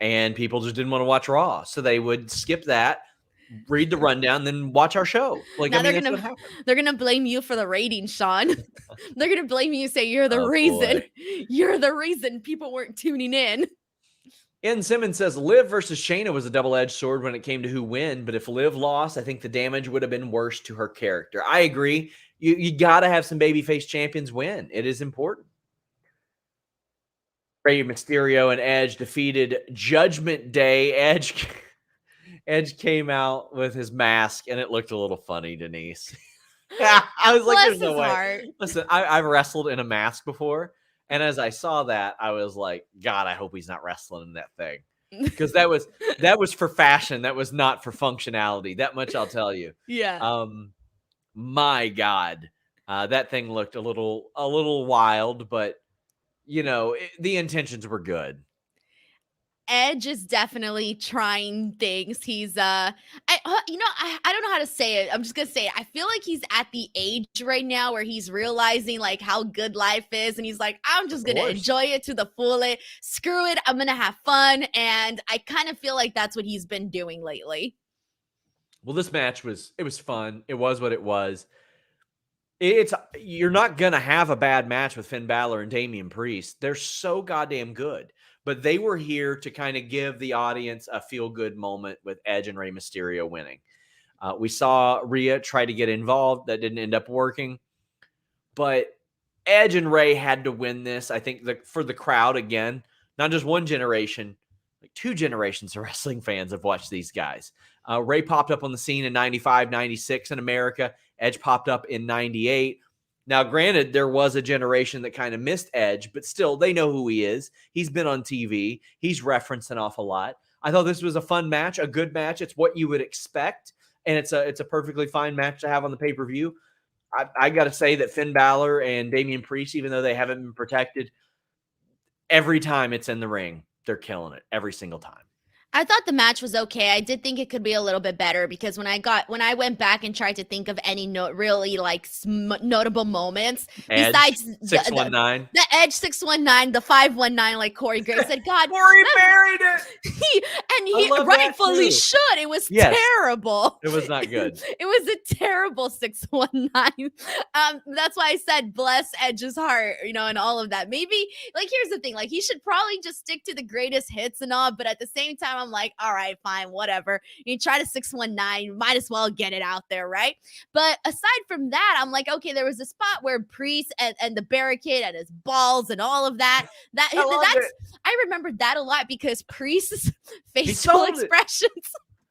And people just didn't want to watch Raw. So they would skip that, read the rundown, then watch our show. Like, now they're going to blame you for the ratings, Sean. They're going to blame you, say you're the reason. Boy. You're the reason people weren't tuning in. Ian Simmons says, Liv versus Shayna was a double-edged sword when it came to who win. But if Liv lost, I think the damage would have been worse to her character. I agree. You got to have some babyface champions win. It is important. Rey Mysterio and Edge defeated Judgment Day. Edge came out with his mask, and it looked a little funny, Denise. Yeah, I was like, Bless there's no his way. heart. Listen, I've wrestled in a mask before, and as I saw that, I was like, God, I hope he's not wrestling in that thing. Because that was for fashion. That was not for functionality. That much I'll tell you. Yeah. My God, that thing looked a little wild, but the intentions were good. Edge is definitely trying things. He's I don't know how to say it. I'm just gonna say it. I feel like he's at the age right now where he's realizing like how good life is, and he's like, I'm just gonna enjoy it to the fullest. Screw it, I'm gonna have fun, and I kind of feel like that's what he's been doing lately. Well, this match was fun. It was what it was. You're not gonna have a bad match with Finn Balor and Damian Priest. They're so goddamn good. But they were here to kind of give the audience a feel-good moment with Edge and Rey Mysterio winning. We saw Rhea try to get involved. That didn't end up working. But Edge and Rey had to win this, I think, for the crowd again. Not just one generation, like 2 generations of wrestling fans have watched these guys. Rey popped up on the scene in 95, 96 in America. Edge popped up in 98. Now, granted, there was a generation that kind of missed Edge, but still, they know who he is. He's been on TV. He's referenced an awful lot. I thought this was a fun match, a good match. It's what you would expect, and it's a perfectly fine match to have on the pay-per-view. I got to say that Finn Balor and Damian Priest, even though they haven't been protected, every time it's in the ring, they're killing it every single time. I thought the match was okay. I did think it could be a little bit better because when I went back and tried to think of any really like notable moments Edge, besides 619, the Edge 619, the 519, like Corey Graves said, God, Corey buried it. He rightfully should. It was terrible. It was not good. It was a terrible 619. That's why I said bless Edge's heart, and all of that. Maybe like here's the thing, like he should probably just stick to the greatest hits and all, but at the same time, I'm like, all right, fine, whatever. You try to 619, you might as well get it out there, right? But aside from that, I'm like, okay, there was a spot where Priest and the barricade and his balls and all of that. I remembered that a lot because Priest's facial expressions.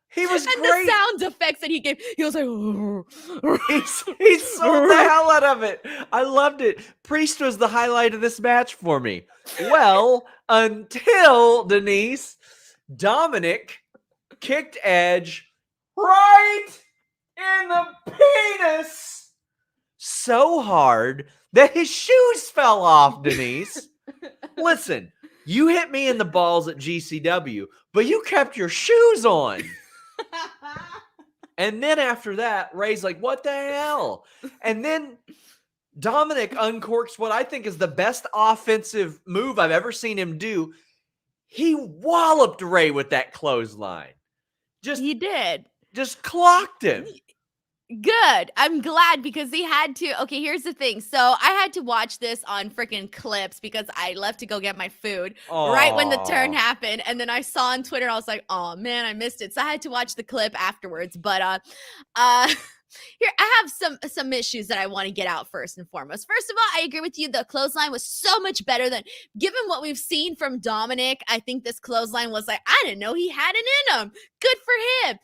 He was and great. The sound effects that he gave. He was like, he sold the hell out of it. I loved it. Priest was the highlight of this match for me. Well, until Denise, Dominic kicked Edge right in the penis so hard that his shoes fell off, Denise. Listen, you hit me in the balls at GCW, but you kept your shoes on. And then after that, Ray's like, what the hell? And then Dominic uncorks what I think is the best offensive move I've ever seen him do. He walloped Ray with that clothesline. He did. Just clocked him. Good. I'm glad because he had to. Okay, here's the thing. So I had to watch this on freaking clips because I left to go get my food right when the turn happened. And then I saw on Twitter, I was like, oh man, I missed it. So I had to watch the clip afterwards. But here, I have some issues that I want to get out first and foremost. First of all, I agree with you. The clothesline was so much better than, given what we've seen from Dominic, I think this clothesline was like, I didn't know he had it in him. Good for him.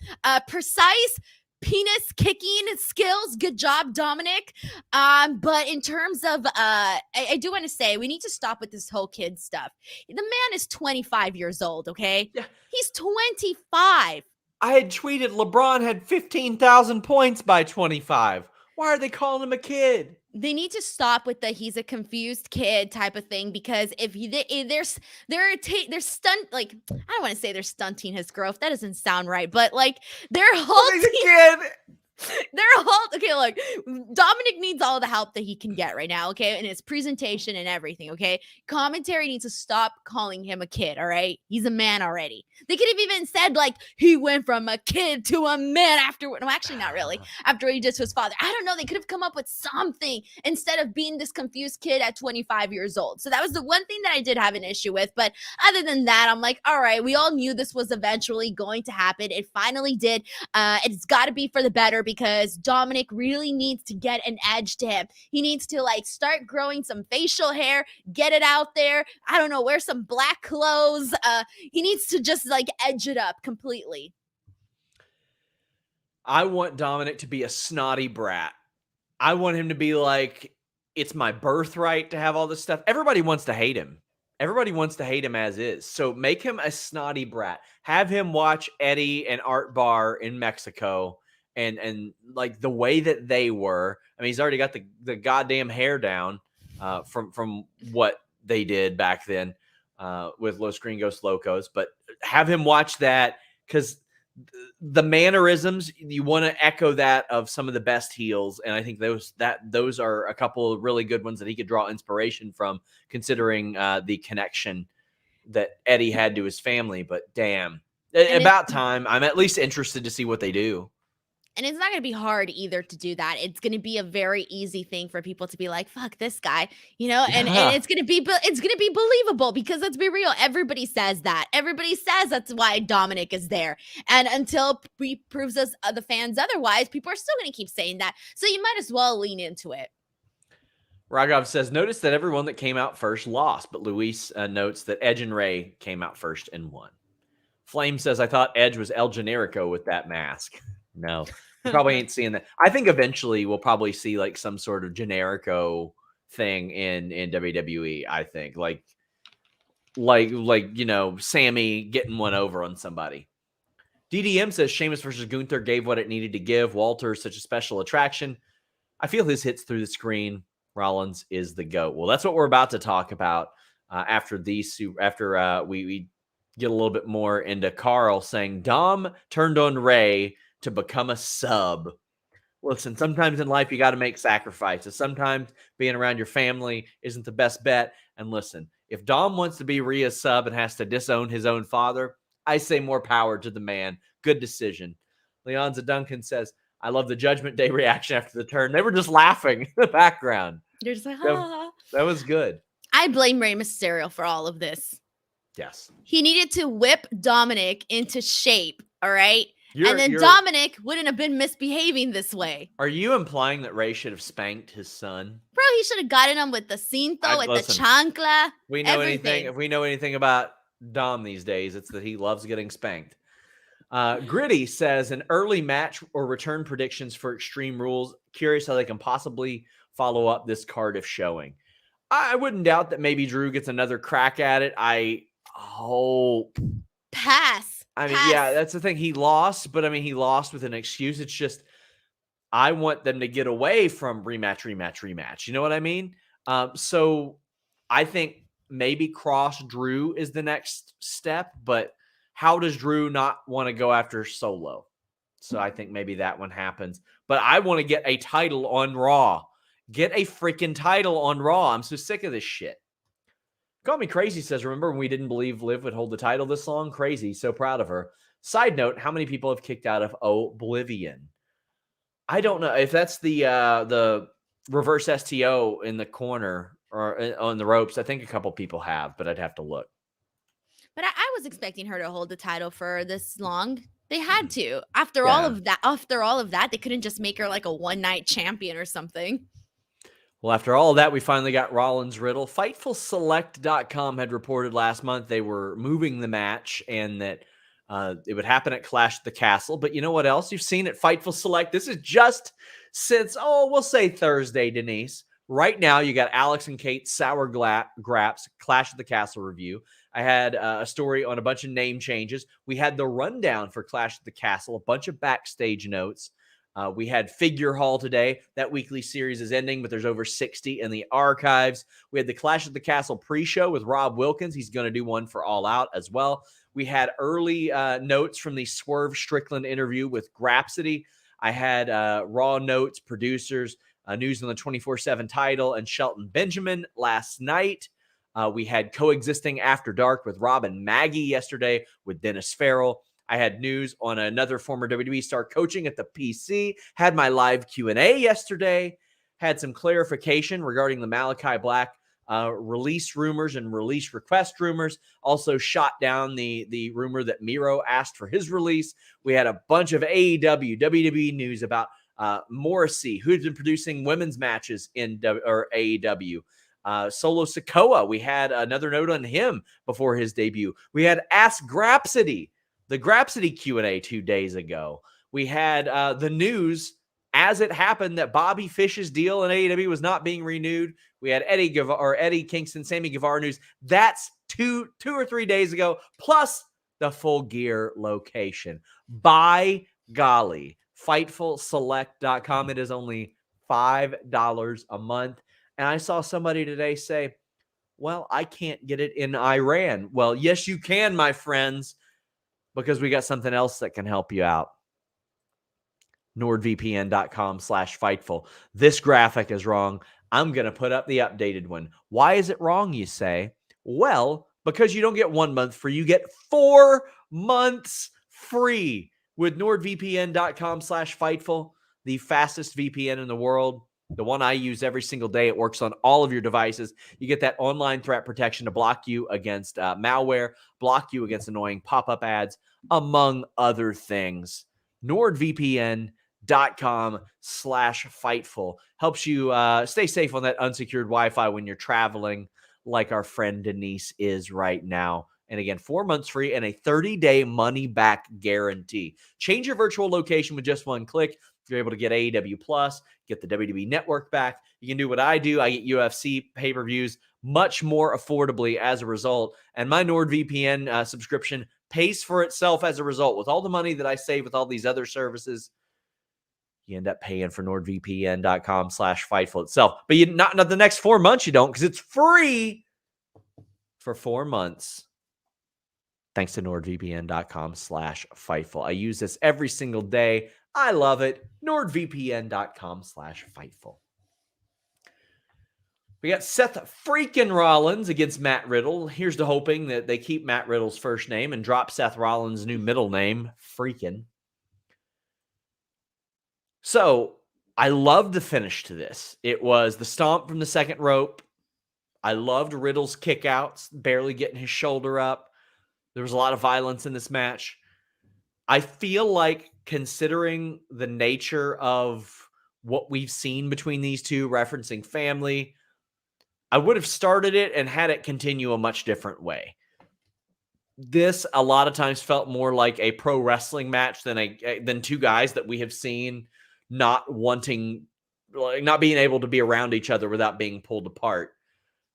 Precise penis kicking skills. Good job, Dominic. But in terms of, I do want to say we need to stop with this whole kid stuff. The man is 25 years old, okay? Yeah. He's 25. I had tweeted LeBron had 15,000 points by 25. Why are they calling him a kid? They need to stop with the he's a confused kid type of thing because they're stunt, like, I don't want to say they're stunting his growth. That doesn't sound right, but like they're halting. He's a kid. Okay, look, Dominic needs all the help that he can get right now, okay? And his presentation and everything, okay? Commentary needs to stop calling him a kid, all right? He's a man already. They could have even said, like, he went from a kid to a man afterward. No, actually, not really. After he did to his father. I don't know. They could have come up with something instead of being this confused kid at 25 years old. So that was the one thing that I did have an issue with. But other than that, I'm like, all right, we all knew this was eventually going to happen. It finally did. It's got to be for the better because Dominic really needs to get an edge to him. He needs to like start growing some facial hair, get it out there. I don't know, wear some black clothes. He needs to just like edge it up completely. I want Dominic to be a snotty brat. I want him to be like, it's my birthright to have all this stuff. Everybody wants to hate him. Everybody wants to hate him as is. So make him a snotty brat. Have him watch Eddie and Art Bar in Mexico and like the way that they were. I mean, he's already got the goddamn hair down from what they did back then with Los Gringos Locos. But have him watch that because the mannerisms, you want to echo that of some of the best heels, and I think those are a couple of really good ones that he could draw inspiration from, considering the connection that Eddie had to his family. But damn, about time. I'm at least interested to see what they do. And it's not going to be hard either to do that. It's going to be a very easy thing for people to be like, fuck this guy, and it's going to be believable because let's be real. Everybody says that. Everybody says that's why Dominic is there. And until he proves us, the fans otherwise, people are still going to keep saying that. So you might as well lean into it. Raghav says, notice that everyone that came out first lost, but Luis notes that Edge and Ray came out first and won. Flame says, I thought Edge was El Generico with that mask. No, probably ain't seeing that. I think eventually we'll probably see like some sort of Generico thing in WWE. I think like Sammy getting one over on somebody. DDM says Sheamus versus Gunther gave what it needed to give. Walter is such a special attraction. I feel his hits through the screen. Rollins is the GOAT. Well, that's what we're about to talk about after we get a little bit more into Carl saying Dom turned on Ray to become a sub. Listen, sometimes in life you got to make sacrifices. Sometimes being around your family isn't the best bet. And listen, if Dom wants to be Rhea's sub and has to disown his own father, I say more power to the man. Good decision. Leonza Duncan says, I love the Judgment Day reaction after the turn. They were just laughing in the background. You're just like, ah. That was good. I blame Rey Mysterio for all of this. Yes. He needed to whip Dominic into shape, all right? And then Dominic wouldn't have been misbehaving this way. Are you implying that Ray should have spanked his son? Bro, he should have gotten him with the cinto, the chancla. We know everything. If we know anything about Dom these days, it's that he loves getting spanked. Gritty says an early match or return predictions for Extreme Rules. Curious how they can possibly follow up this Cardiff showing. I wouldn't doubt that maybe Drew gets another crack at it. I hope. Pass. I mean, yeah, that's the thing. He lost, but I mean, he lost with an excuse. It's just, I want them to get away from rematch. You know what I mean? So I think maybe Cross Drew is the next step, but how does Drew not want to go after Solo? So I think maybe that one happens. But I want to get a title on Raw. Get a freaking title on Raw. I'm so sick of this shit. Call Me Crazy says, remember when we didn't believe Liv would hold the title this long? Crazy. So proud of her. Side note, how many people have kicked out of Oblivion? I don't know if that's the reverse STO in the corner or on the ropes. I think a couple people have, but I'd have to look. But I was expecting her to hold the title for this long. They had to. After all of that, they couldn't just make her like a one-night champion or something. Well, after all of that, we finally got Rollins Riddle. FightfulSelect.com had reported last month they were moving the match and that it would happen at Clash at the Castle. But you know what else you've seen at Fightful Select? This is just since, we'll say Thursday, Denise. Right now, you got Alex and Kate's Sour Graps Clash at the Castle review. I had a story on a bunch of name changes. We had the rundown for Clash at the Castle, a bunch of backstage notes. We had Figure Hall today. That weekly series is ending, but there's over 60 in the archives. We had the Clash at the Castle pre-show with Rob Wilkins. He's going to do one for All Out as well. We had early notes from the Swerve Strickland interview with Grapsity. I had Raw notes, producers, news on the 24/7 title, and Shelton Benjamin last night. We had Coexisting After Dark with Rob and Maggie yesterday with Dennis Farrell. I had news on another former WWE star coaching at the PC. Had my live Q&A yesterday. Had some clarification regarding the Malachi Black release rumors and release request rumors. Also shot down the rumor that Miro asked for his release. We had a bunch of AEW, WWE news about Morrissey, who's been producing women's matches in AEW. Solo Sikoa, we had another note on him before his debut. We had Ask Grapsity, the Grapsity Q&A 2 days ago. We had the news as it happened that Bobby Fish's deal in AEW was not being renewed, we had Eddie Kingston, Sammy Guevara news. That's two or 3 days ago, plus the Full Gear location. By golly, FightfulSelect.com. It is only $5 a month. And I saw somebody today say, well, I can't get it in Iran. Well, yes, you can, my friends, because we got something else that can help you out. NordVPN.com/Fightful. This graphic is wrong. I'm going to put up the updated one. Why is it wrong, you say? Well, because you don't get 1 month free. You get 4 months free with NordVPN.com/Fightful, the fastest VPN in the world. The one I use every single day. It works on all of your devices. You get that online threat protection to block you against malware, block you against annoying pop-up ads, among other things. NordVPN.com/Fightful helps you stay safe on that unsecured Wi-Fi when you're traveling, like our friend Denise is right now. And again, 4 months free and a 30-day money-back guarantee. Change your virtual location with just one click. You're able to get AEW Plus, get the WWE Network back. You can do what I do. I get UFC pay-per-views much more affordably as a result. And my NordVPN subscription pays for itself as a result. With all the money that I save with all these other services, you end up paying for NordVPN.com/Fightful itself. But you not the next 4 months, you don't, because it's free for 4 months. Thanks to NordVPN.com/Fightful. I use this every single day. I love it. NordVPN.com/Fightful. We got Seth freaking Rollins against Matt Riddle. Here's to hoping that they keep Matt Riddle's first name and drop Seth Rollins' new middle name, freaking. So I loved the finish to this. It was the stomp from the second rope. I loved Riddle's kickouts, barely getting his shoulder up. There was a lot of violence in this match. I feel like, considering the nature of what we've seen between these two, referencing family, I would have started it and had it continue a much different way. This, a lot of times, felt more like a pro wrestling match than two guys that we have seen not wanting, like, not being able to be around each other without being pulled apart.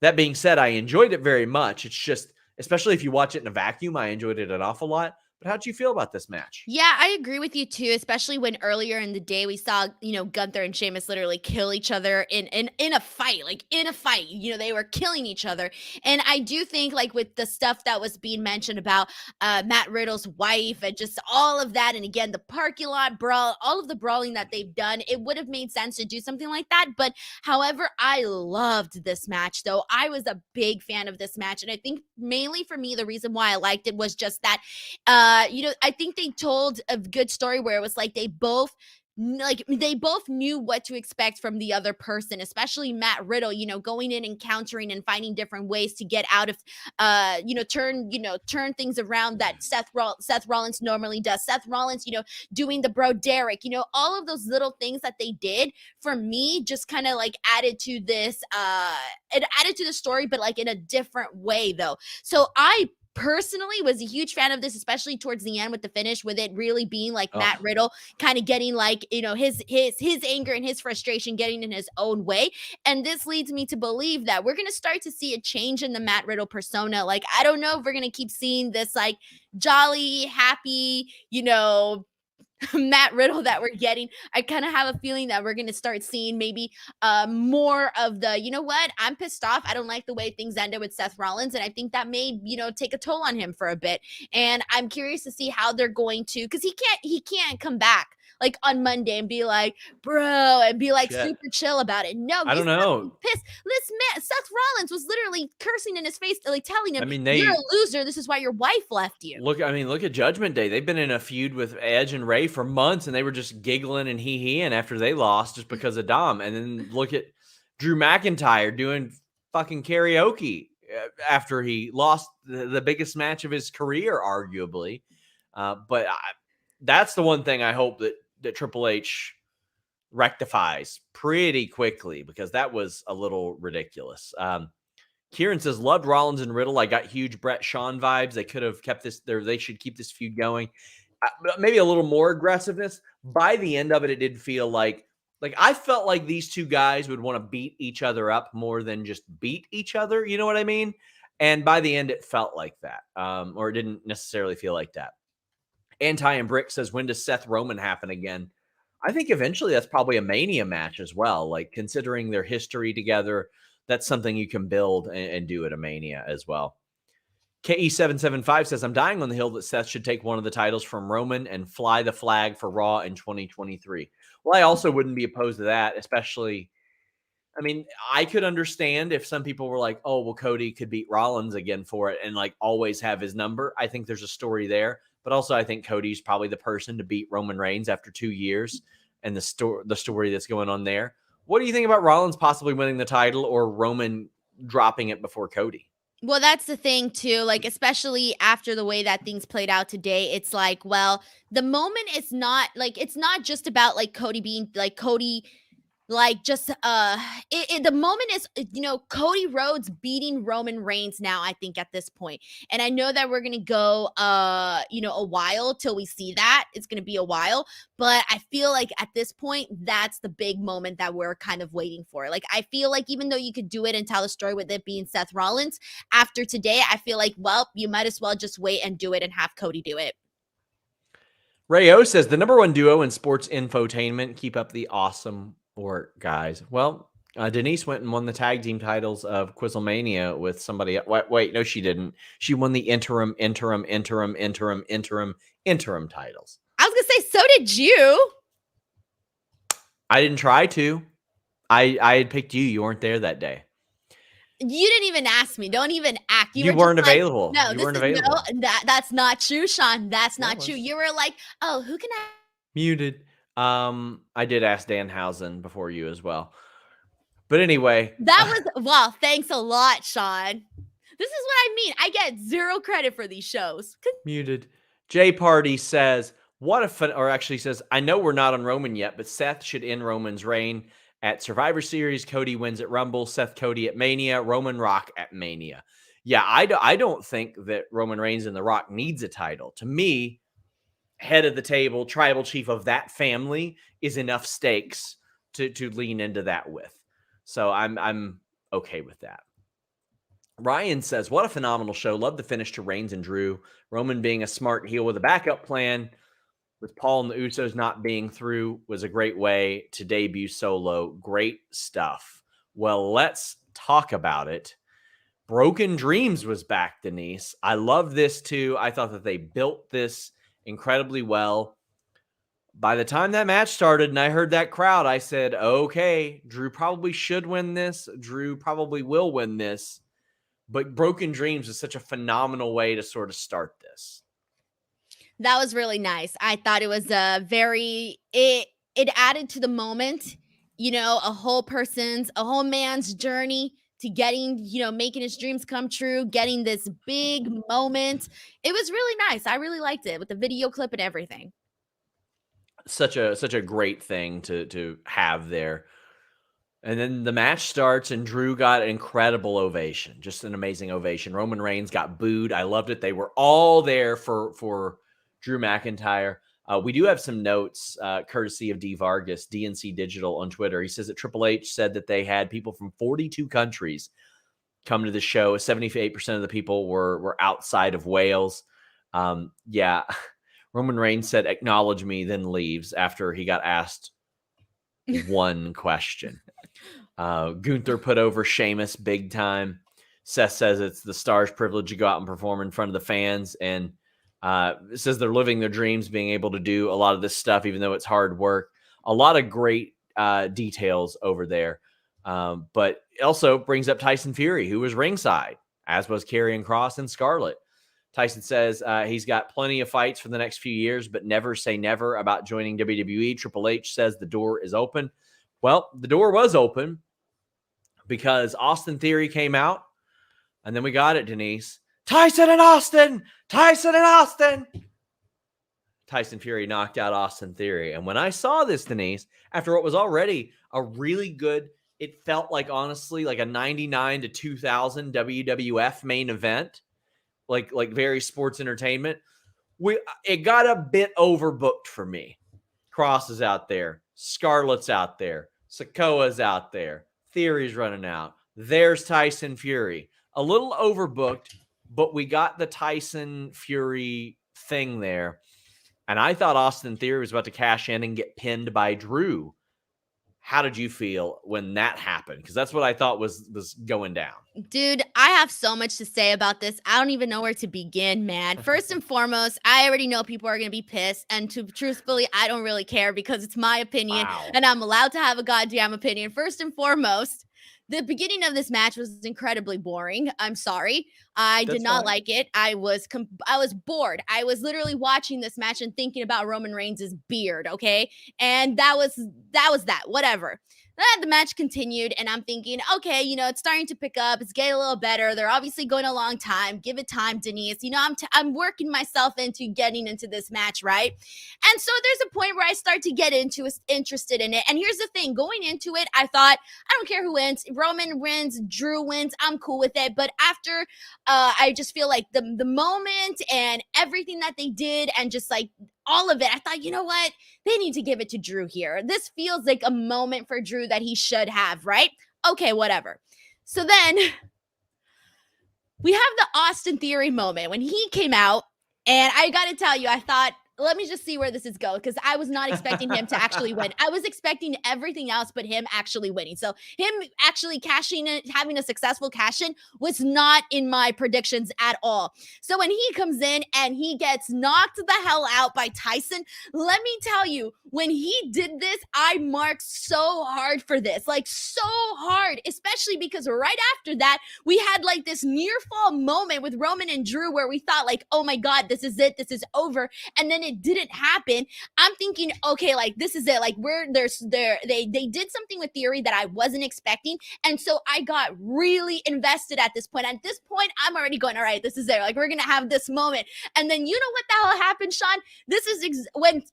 That being said, I enjoyed it very much. It's just, especially if you watch it in a vacuum, I enjoyed it an awful lot. But how'd you feel about this match? Yeah, I agree with you too, especially when earlier in the day we saw, Gunther and Sheamus literally kill each other in a fight. Like, in a fight, they were killing each other. And I do think, like, with the stuff that was being mentioned about Matt Riddle's wife and just all of that, and again, the parking lot brawl, all of the brawling that they've done, it would have made sense to do something like that. But however, I loved this match, though. I was a big fan of this match. And I think mainly for me, the reason why I liked it was just that, I think they told a good story where it was like they both knew what to expect from the other person, especially Matt Riddle, going in and countering and finding different ways to get out of, turn things around that Seth Rollins normally does. Seth Rollins, doing the bro Derek, all of those little things that they did for me just kind of like added to this, it added to the story, but like in a different way though. So I personally was a huge fan of this, especially towards the end with the finish, with it really being like Matt Riddle kind of getting like, his anger and his frustration getting in his own way. And this leads me to believe that we're going to start to see a change in the Matt Riddle persona. Like, I don't know if we're going to keep seeing this like jolly, happy, Matt Riddle that we're getting. I kind of have a feeling that we're going to start seeing maybe more of the, I'm pissed off. I don't like the way things ended with Seth Rollins. And I think that may, take a toll on him for a bit. And I'm curious to see how they're going to, because he can't come back like on Monday and be like, bro, and be like super chill about it. No, I don't know. Pissed. Seth Rollins was literally cursing in his face, like telling him, you're a loser. This is why your wife left you. Look at Judgment Day. They've been in a feud with Edge and Ray for months, and they were just giggling and hee-heeing after they lost just because of Dom. And then look at Drew McIntyre doing fucking karaoke after he lost the biggest match of his career, arguably. But that's the one thing I hope that Triple H rectifies pretty quickly, because that was a little ridiculous. Kieran says, loved Rollins and Riddle. I got huge Brett Shawn vibes. They could have kept this there. They should keep this feud going. Maybe a little more aggressiveness. By the end of it, it did feel like Like, I felt like these two guys would want to beat each other up more than just beat each other. You know what I mean? And by the end, it felt like that, or it didn't necessarily feel like that. Anti and Brick says, when does Seth Roman happen again? I think eventually that's probably a Mania match as well. Like, considering their history together, that's something you can build and do at a Mania as well. KE775 says, I'm dying on the hill that Seth should take one of the titles from Roman and fly the flag for Raw in 2023. Well, I also wouldn't be opposed to that, especially, I mean, I could understand if some people were like, oh, well, Cody could beat Rollins again for it and like always have his number. I think there's a story there. But also, I think Cody's probably the person to beat Roman Reigns after 2 years and the story that's going on there. What do you think about Rollins possibly winning the title or Roman dropping it before Cody? Well, that's the thing too, like, especially after the way that things played out today, it's like, well, the moment is not like, it's not just about like Cody being like Cody, like just the moment is, Cody Rhodes beating Roman Reigns now, I think, at this point. And I know that we're gonna go a while till we see that. It's gonna be a while, but I feel like at this point, that's the big moment that we're kind of waiting for. Like, I feel like even though you could do it and tell a story with it being Seth Rollins, after today, I feel like, well, you might as well just wait and do it and have Cody do it. Rayo says, the number one duo in sports infotainment. Keep up the awesome work, guys. Well, Denise went and won the tag team titles of Quizlemania with somebody. Wait, no, she didn't. She won the interim titles. I was gonna say, so did you. I didn't try to. I had picked you. You weren't there that day. You didn't even ask me. Don't even act. You weren't available. No, you weren't available. No, that's not true, Sean. That's not true. You were like, oh, who can I? Muted. I did ask Danhausen before you as well. But anyway. That was, well, thanks a lot, Sean. This is what I mean. I get zero credit for these shows. Muted. J Party says, says, I know we're not on Roman yet, but Seth should end Roman's reign at Survivor Series. Cody wins at Rumble. Seth Cody at Mania. Roman Rock at Mania. Yeah, I don't think that Roman Reigns and The Rock needs a title. To me, head of the table, tribal chief of that family is enough stakes to lean into that with. So I'm okay with that. Ryan says, what a phenomenal show. Love the finish to Reigns and Drew. Roman being a smart heel with a backup plan with Paul and the Usos not being through was a great way to debut Solo. Great stuff. Well, let's talk about it. Broken Dreams was back, Denise. I love this too. I thought that they built this incredibly well. By the time that match started and I heard that crowd, I said, okay, Drew probably should win this. Drew probably will win this. But Broken Dreams is such a phenomenal way to sort of start this. That was really nice. I thought it was it added to the moment, a whole man's journey to getting, making his dreams come true, getting this big moment. It was really nice. I really liked it with the video clip and everything. Such a great thing to have there. And then the match starts and Drew got an incredible ovation, just an amazing ovation. Roman Reigns got booed. I loved it. They were all there for Drew McIntyre. We do have some notes, courtesy of D Vargas, DNC Digital on Twitter. He says that Triple H said that they had people from 42 countries come to the show. 78% of the people were outside of Wales. Yeah. Roman Reigns said, acknowledge me, then leaves after he got asked one question. Gunther put over Sheamus big time. Seth says it's the star's privilege to go out and perform in front of the fans. And it says they're living their dreams, being able to do a lot of this stuff, even though it's hard work. A lot of great details over there. But it also brings up Tyson Fury, who was ringside, as was Karrion Kross and Scarlett. Tyson says he's got plenty of fights for the next few years, but never say never about joining WWE. Triple H says the door is open. Well, the door was open because Austin Theory came out, and then we got it, Denise. Tyson and Austin! Tyson and Austin! Tyson Fury knocked out Austin Theory. And when I saw this, Denise, after what was already a really good, it felt like, honestly, like a 99 to 2000 WWF main event, like very sports entertainment. It got a bit overbooked for me. Cross is out there. Scarlett's out there. Sikoa's out there. Theory's running out. There's Tyson Fury. A little overbooked, but we got the Tyson Fury thing there. And I thought Austin Theory was about to cash in and get pinned by Drew. How did you feel when that happened? Because that's what I thought was going down. Dude, I have so much to say about this. I don't even know where to begin, man. First and foremost, I already know people are going to be pissed. And truthfully, I don't really care because it's my opinion. Wow. And I'm allowed to have a goddamn opinion. First and foremost, the beginning of this match was incredibly boring. I'm sorry. I did not like it. I was bored. I was literally watching this match and thinking about Roman Reigns' beard, okay? And that was that. Whatever. Then the match continued, and I'm thinking, okay, it's starting to pick up. It's getting a little better. They're obviously going a long time. Give it time, Denise. I'm working myself into getting into this match, right? And so there's a point where I start to get interested in it. And here's the thing. Going into it, I thought, I don't care who wins. Roman wins, Drew wins. I'm cool with it. But after, I just feel like the moment and everything that they did and just like all of it, I thought, you know what? They need to give it to Drew here. This feels like a moment for Drew that he should have, right? Okay, whatever. So then we have the Austin Theory moment when he came out, and I got to tell you, I thought, let me just see where this is going, because I was not expecting him to actually win. I was expecting everything else but him actually winning. So him actually cashing it, having a successful cash-in was not in my predictions at all. So when he comes in and he gets knocked the hell out by Tyson, let me tell you, when he did this, I marked so hard for this, like so hard, especially because right after that, we had like this near fall moment with Roman and Drew where we thought like, oh my God, this is it. This is over. And then it didn't happen. I'm thinking, okay, like this is it. Like they did something with Theory that I wasn't expecting. And so I got really invested at this point. At this point, I'm already going, all right, this is it. Like we're going to have this moment. And then you know what the hell happened, Sean? This is when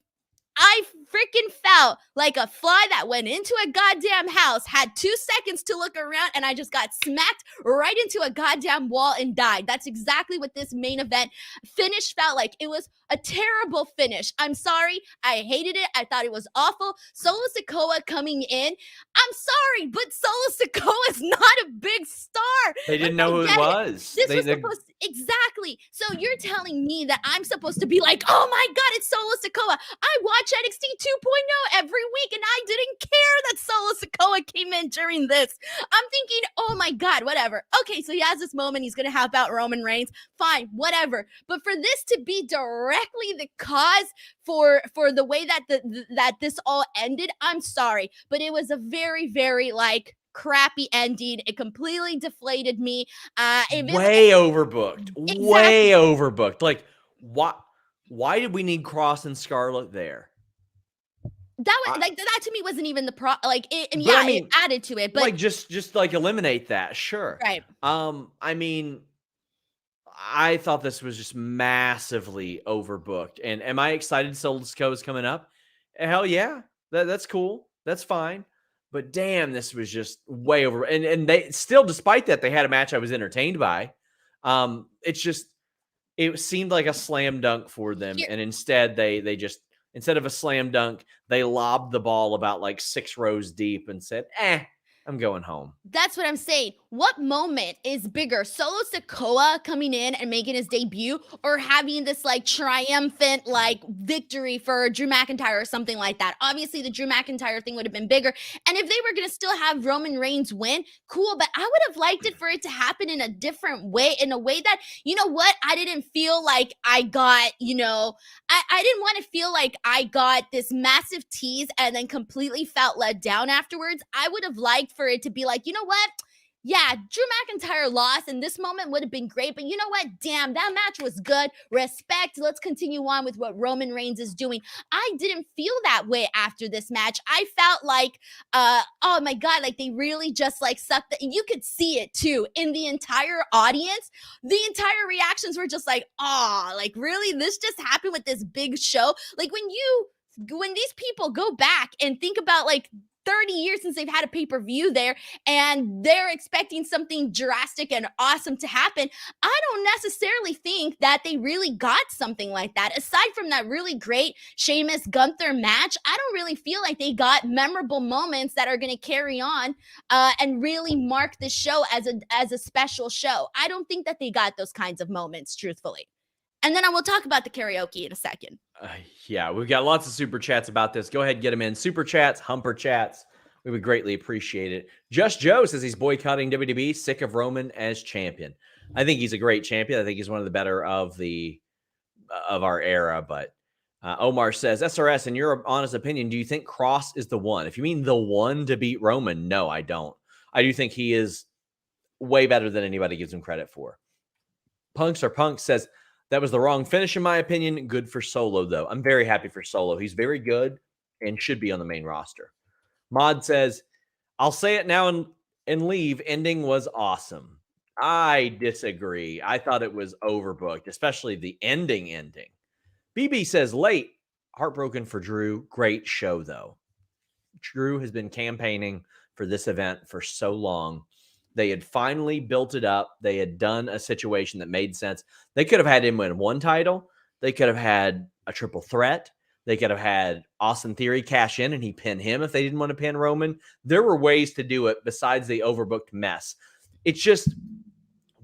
I freaking felt like a fly that went into a goddamn house, had 2 seconds to look around, and I just got smacked right into a goddamn wall and died. That's exactly what this main event finish felt like. It was a terrible finish. I'm sorry. I hated it. I thought it was awful. Solo Sikoa coming in. I'm sorry, but Solo Sikoa is not a big star. They didn't know who it was. This was supposed to, exactly. So you're telling me that I'm supposed to be like, oh my God, it's Solo Sikoa. I watch NXT 2.0 every week, and I didn't care that Solo Sikoa came in during this. I'm thinking, oh my God, whatever. Okay, so he has this moment. He's going to help out Roman Reigns. Fine, whatever. But for this to be directly the cause for the way that that this all ended, I'm sorry. But it was a very, very like crappy ending. It completely deflated me. Way overbooked. Exactly. Way overbooked. Like, why did we need Cross and Scarlett there? That was like that to me wasn't even the it added to it, but like just like eliminate that, sure. Right. I mean, I thought this was just massively overbooked. And am I excited Solo Sikoa is coming up? Hell yeah. That's cool. That's fine. But damn, this was just way over. And they still, despite that, they had a match I was entertained by. It seemed like a slam dunk for them. And instead they just, instead of a slam dunk, they lobbed the ball about like 6 rows deep and said, I'm going home. That's what I'm saying. What moment is bigger? Solo Sikoa coming in and making his debut, or having this like triumphant like victory for Drew McIntyre or something like that? Obviously, the Drew McIntyre thing would have been bigger. And if they were going to still have Roman Reigns win, cool. But I would have liked it for it to happen in a different way, in a way that, you know what? I didn't feel like I got, I didn't want to feel like I got this massive tease and then completely felt let down afterwards. I would have liked for it to be like, you know what? Yeah, Drew McIntyre lost, and this moment would have been great. But you know what? Damn, that match was good. Respect. Let's continue on with what Roman Reigns is doing. I didn't feel that way after this match. I felt like, oh my God, like they really just like sucked it. You could see it too in the entire audience. The entire reactions were just like, oh, like really? This just happened with this big show? Like when these people go back and think about like 30 years since they've had a pay-per-view there, and they're expecting something drastic and awesome to happen. I don't necessarily think that they really got something like that. Aside from that really great Sheamus Gunther match, I don't really feel like they got memorable moments that are going to carry on and really mark the show as a special show. I don't think that they got those kinds of moments, truthfully. And then I will talk about the karaoke in a second. Yeah, we've got lots of super chats about this. Go ahead and get them in. Super chats, humper chats. We would greatly appreciate it. Just Joe says he's boycotting WWE, sick of Roman as champion. I think he's a great champion. I think he's one of the better of our era. But Omar says, SRS, in your honest opinion, do you think Cross is the one? If you mean the one to beat Roman, no, I don't. I do think he is way better than anybody gives him credit for. Punks says, that was the wrong finish, in my opinion. Good for Solo, though. I'm very happy for Solo. He's very good and should be on the main roster. Mod says, I'll say it now and leave. Ending was awesome. I disagree. I thought it was overbooked, especially the ending. BB says, late. Heartbroken for Drew. Great show, though. Drew has been campaigning for this event for so long. They had finally built it up. They had done a situation that made sense. They could have had him win one title. They could have had a triple threat. They could have had Austin Theory cash in and he pin him if they didn't want to pin Roman. There were ways to do it besides the overbooked mess. It's just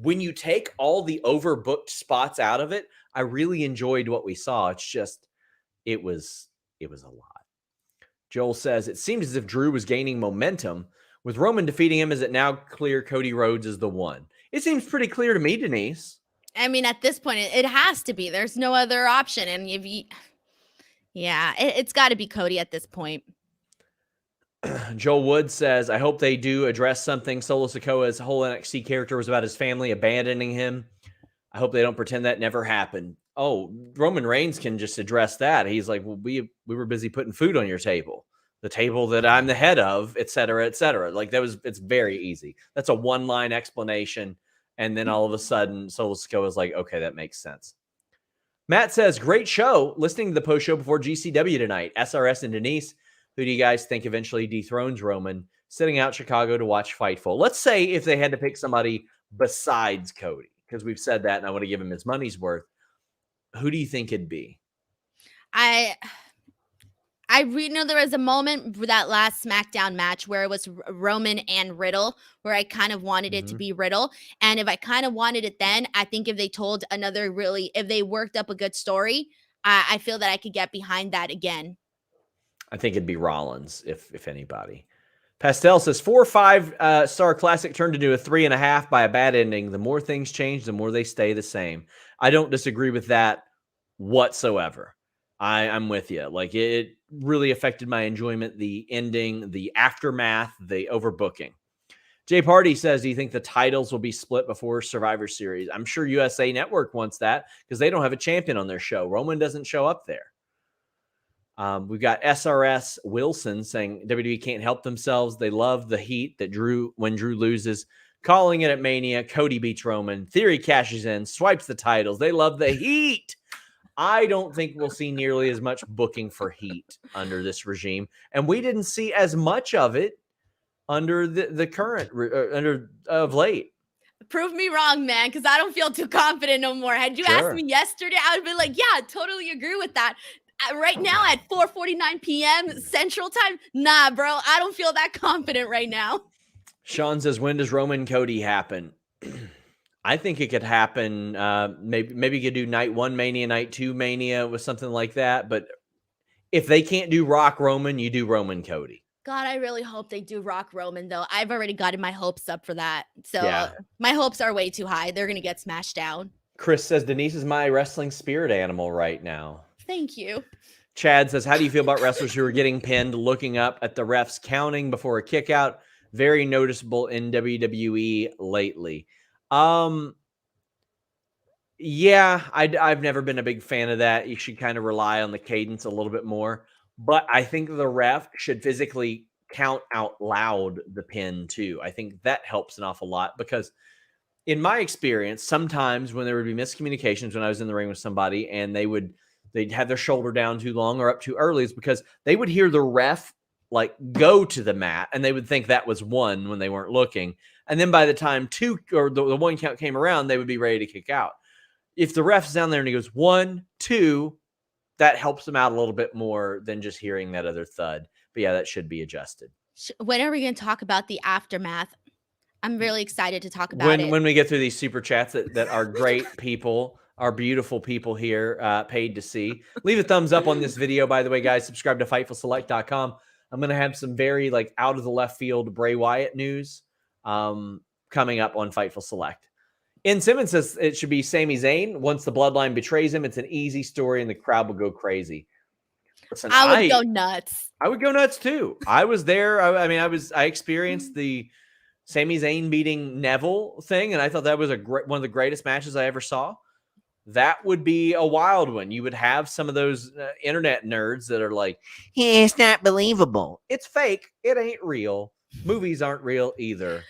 when you take all the overbooked spots out of it, I really enjoyed what we saw. It's just, it was a lot. Joel says, it seemed as if Drew was gaining momentum. With Roman defeating him, is it now clear Cody Rhodes is the one? It seems pretty clear to me, Denise. I mean, at this point, it has to be. There's no other option. And it's got to be Cody at this point. Joel Wood says, I hope they do address something. Solo Sikoa's whole NXT character was about his family abandoning him. I hope they don't pretend that never happened. Oh, Roman Reigns can just address that. He's like, well, we were busy putting food on your table. The table that I'm the head of, et cetera, et cetera. Like it's very easy. That's a one-line explanation. And then all of a sudden, Solo Sikoa is like, okay, that makes sense. Matt says, great show. Listening to the post show before GCW tonight. SRS and Denise, who do you guys think eventually dethrones Roman? Sitting out Chicago to watch Fightful. Let's say if they had to pick somebody besides Cody, because we've said that and I want to give him his money's worth. Who do you think it'd be? I know there was a moment for that last SmackDown match where it was Roman and Riddle, where I kind of wanted it to be Riddle. And if I kind of wanted it then, I think if they told if they worked up a good story, I feel that I could get behind that again. I think it'd be Rollins, if anybody. Pastel says 4 or 5 star classic turned into a 3.5 by a bad ending. The more things change, the more they stay the same. I don't disagree with that whatsoever. I'm with you. Like it really affected my enjoyment, the ending, the aftermath, the overbooking. Jay Party says, do you think the titles will be split before Survivor Series? I'm sure USA Network wants that because they don't have a champion on their show. Roman doesn't show up there. We've got SRS Wilson saying WWE can't help themselves. They love the heat that when Drew loses, calling it at Mania. Cody beats Roman. Theory cashes in, swipes the titles. They love the heat. I don't think we'll see nearly as much booking for heat under this regime. And we didn't see as much of it under the current of late. Prove me wrong, man, because I don't feel too confident no more. Had you asked me yesterday, I would have been like, yeah, I totally agree with that. Right now at 4:49 p.m. Central Time, nah, bro, I don't feel that confident right now. Sean says, when does Roman Cody happen? I think it could happen. Maybe you could do night 1 Mania, night 2 Mania with something like that. But if they can't do Rock Roman, you do Roman Cody. God, I really hope they do Rock Roman, though. I've already gotten my hopes up for that. So my hopes are way too high. They're going to get smashed down. Chris says, Denise is my wrestling spirit animal right now. Thank you. Chad says, how do you feel about wrestlers who are getting pinned, looking up at the refs counting before a kick out? Very noticeable in WWE lately. Yeah, I've never been a big fan of that. You should kind of rely on the cadence a little bit more. But I think the ref should physically count out loud the pin too. I think that helps an awful lot because in my experience, sometimes when there would be miscommunications when I was in the ring with somebody and they'd have their shoulder down too long or up too early, it's because they would hear the ref like go to the mat, and they would think that was one when they weren't looking. And then by the time two or the one count came around, they would be ready to kick out. If the ref's down there and he goes 1, 2, that helps them out a little bit more than just hearing that other thud. But yeah, that should be adjusted. When are we going to talk about the aftermath? I'm really excited to talk about it. When we get through these super chats that are great people, our beautiful people here paid to see. Leave a thumbs up on this video, by the way, guys. Subscribe to FightfulSelect.com. I'm going to have some very out of the left field Bray Wyatt news coming up on Fightful Select. In Simmons says it should be Sami Zayn. Once the bloodline betrays him, it's an easy story and the crowd will go crazy. Listen, I would go nuts. I would go nuts too. I was there. I experienced the Sami Zayn beating Neville thing, and I thought that was one of the greatest matches I ever saw. That would be a wild one. You would have some of those internet nerds that are like, hey, it's not believable. It's fake. It ain't real. Movies aren't real either.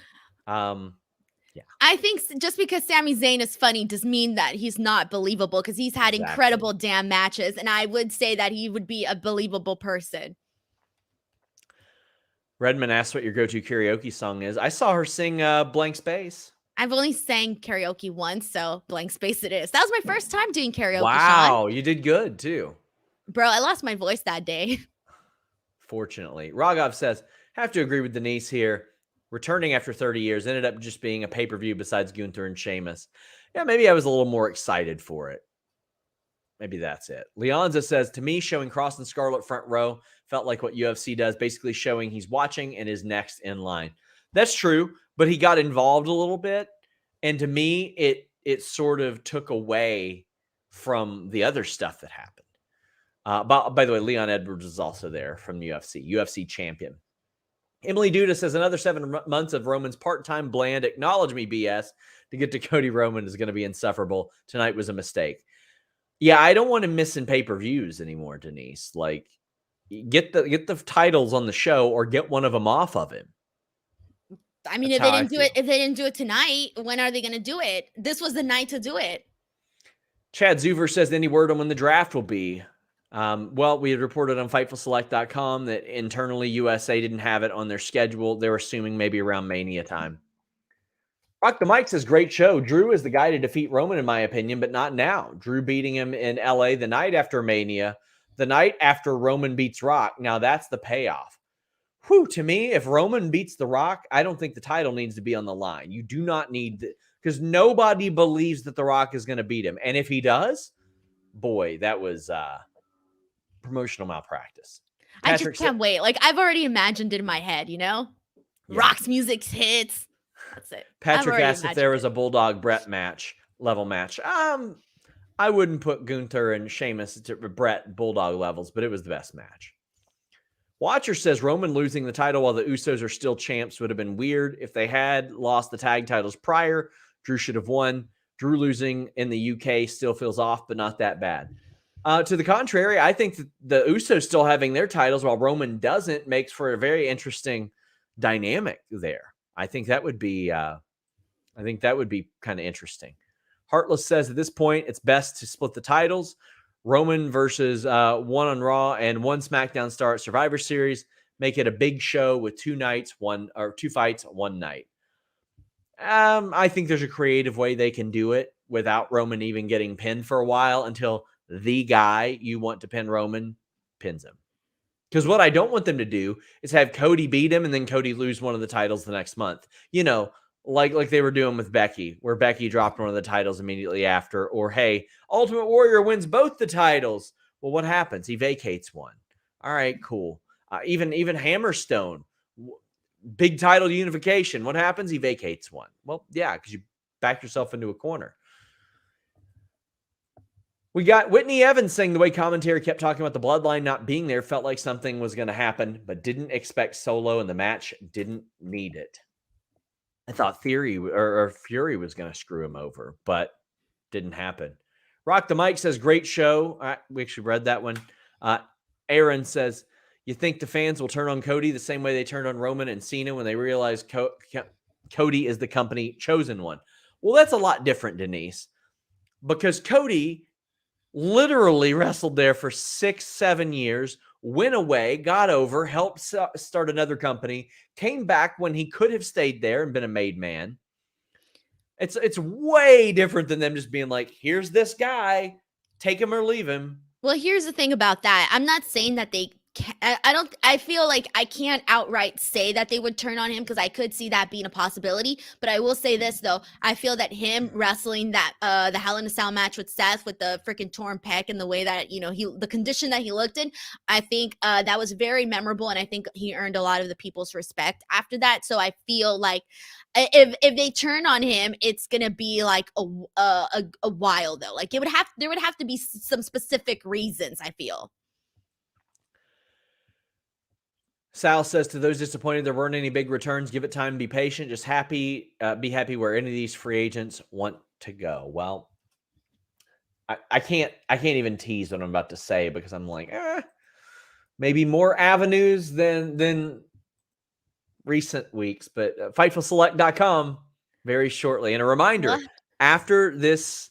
Yeah. I think just because Sami Zayn is funny does mean that he's not believable, because he's had incredible damn matches, and I would say that he would be a believable person. Redmond asked what your go-to karaoke song is. I saw her sing Blank Space. I've only sang karaoke once, so Blank Space it is. That was my first time doing karaoke, Wow, Sean. you did good, too. Bro, I lost my voice that day. Fortunately. Raghav says, have to agree with Denise here. Returning after 30 years ended up just being a pay-per-view besides Gunther and Sheamus. Yeah, maybe I was a little more excited for it. Maybe that's it. Leonza says, to me, showing Cross and Scarlett front row felt like what UFC does, basically showing he's watching and is next in line. That's true, but he got involved a little bit. And to me, it sort of took away from the other stuff that happened. By the way, Leon Edwards is also there from UFC champion. Emily Duda says, another 7 months of Roman's part-time bland acknowledge me BS to get to Cody Roman is going to be insufferable. Tonight was a mistake. Yeah, I don't want him missing pay-per-views anymore, Denise. Like, get the titles on the show or get one of them off of him. I mean, if they didn't do it tonight, when are they going to do it? This was the night to do it. Chad Zuver says, any word on when the draft will be? Well, we had reported on FightfulSelect.com that internally USA didn't have it on their schedule. They're assuming maybe around Mania time. Rock the Mic says, great show. Drew is the guy to defeat Roman, in my opinion, but not now. Drew beating him in LA the night after Mania, the night after Roman beats Rock. Now that's the payoff. Whew, to me, if Roman beats The Rock, I don't think the title needs to be on the line. You do not need because nobody believes that The Rock is going to beat him. And if he does, boy, that was promotional malpractice. I just can't wait. Like, I've already imagined it in my head, you know? Yeah. Rock's music hits. That's it. Patrick asked if there was a Bulldog Brett level match. I wouldn't put Gunther and Sheamus to Brett Bulldog levels, but it was the best match. Watcher says Roman losing the title while the Usos are still champs would have been weird. If they had lost the tag titles prior, Drew should have won. Drew losing in the UK still feels off, but not that bad. To the contrary, I think that the Usos still having their titles while Roman doesn't makes for a very interesting dynamic there. I think that would be kind of interesting. Heartless says at this point, it's best to split the titles. Roman versus one on Raw and one SmackDown star at Survivor Series. Make it a big show with 2 fights, one night. I think there's a creative way they can do it without Roman even getting pinned for a while until the guy you want to pin Roman pins him. Because what I don't want them to do is have Cody beat him and then Cody lose one of the titles the next month. You know, like they were doing with Becky, where Becky dropped one of the titles immediately after. Or, hey, Ultimate Warrior wins both the titles. Well, what happens? He vacates one. All right, cool. Even Hammerstone, big title unification. What happens? He vacates one. Well, yeah, because you backed yourself into a corner. We got Whitney Evans saying the way commentary kept talking about the bloodline not being there felt like something was going to happen, but didn't expect Solo, and the match didn't need it. I thought Fury was going to screw him over, but didn't happen. Rock the Mic says, great show. We actually read that one. Aaron says, you think the fans will turn on Cody the same way they turned on Roman and Cena when they realized Cody is the company chosen one? Well, that's a lot different, Denise, because Cody literally wrestled there for 6-7 years, went away, got over, helped start another company, came back when he could have stayed there and been a made man. It's way different than them just being like, here's this guy, take him or leave him. Well, here's the thing about that. I'm not saying that they I feel like I can't outright say that they would turn on him because I could see that being a possibility. But I will say this though, I feel that him wrestling that the Hell in a Cell match with Seth with the freaking torn pec and the way that the condition that he looked in, I think that was very memorable, and I think he earned a lot of the people's respect after that. So I feel like if they turn on him, it's gonna be like a while though. Like there would have to be some specific reasons, I feel. Sal says, to those disappointed there weren't any big returns, give it time, be patient, just be happy where any of these free agents want to go. Well, I can't even tease what I'm about to say because I'm like, maybe more avenues than recent weeks, but FightfulSelect.com very shortly. And a reminder, after this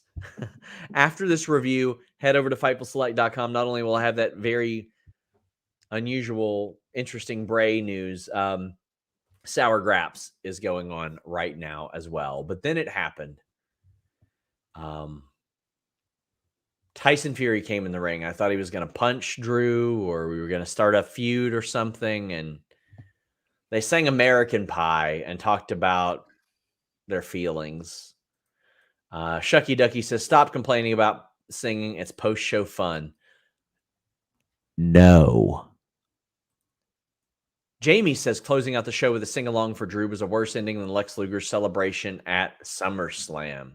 review, head over to FightfulSelect.com. Not only will I have that very unusual, interesting Bray news, Sour Graps is going on right now as well. But then it happened. Tyson Fury came in the ring. I thought he was going to punch Drew or we were going to start a feud or something. And they sang American Pie and talked about their feelings. Shucky Ducky says, stop complaining about singing. It's post-show fun. No. Jamie says closing out the show with a sing-along for Drew was a worse ending than Lex Luger's celebration at SummerSlam.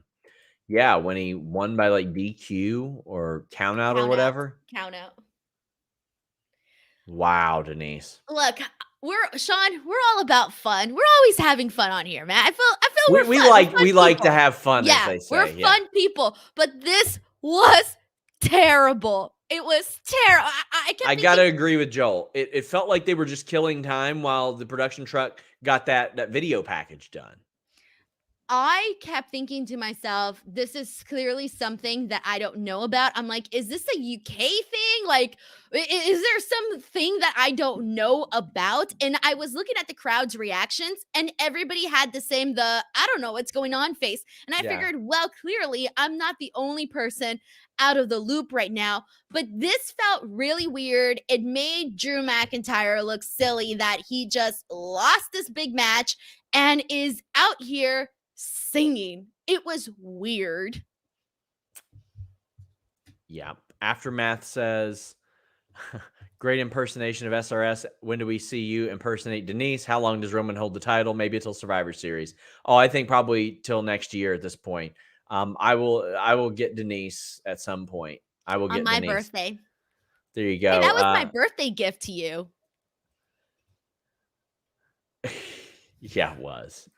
Yeah, when he won by like DQ or count out or whatever. Count out. Wow, Denise. Look, Sean, we're all about fun. We're always having fun on here, man. I feel we're fun. We like to have fun, yeah, as they say. We're fun people, but this was terrible. It was terrible. I gotta agree with Joel. It felt like they were just killing time while the production truck got that video package done. I kept thinking to myself, this is clearly something that I don't know about. I'm like, is this a UK thing? Like, is there something that I don't know about? And I was looking at the crowd's reactions and everybody had the same, I don't know what's going on face. And I figured, well, clearly I'm not the only person out of the loop right now, but this felt really weird. It made Drew McIntyre look silly that he just lost this big match and is out here singing. It was weird. Yeah. Aftermath says, great impersonation of SRS. When do we see you impersonate Denise? How long does Roman hold the title? Maybe until Survivor Series. Oh, I think probably till next year at this point. I will get Denise at some point. I will get on my Denise. Birthday. There you go. Hey, that was my birthday gift to you. Yeah, it was.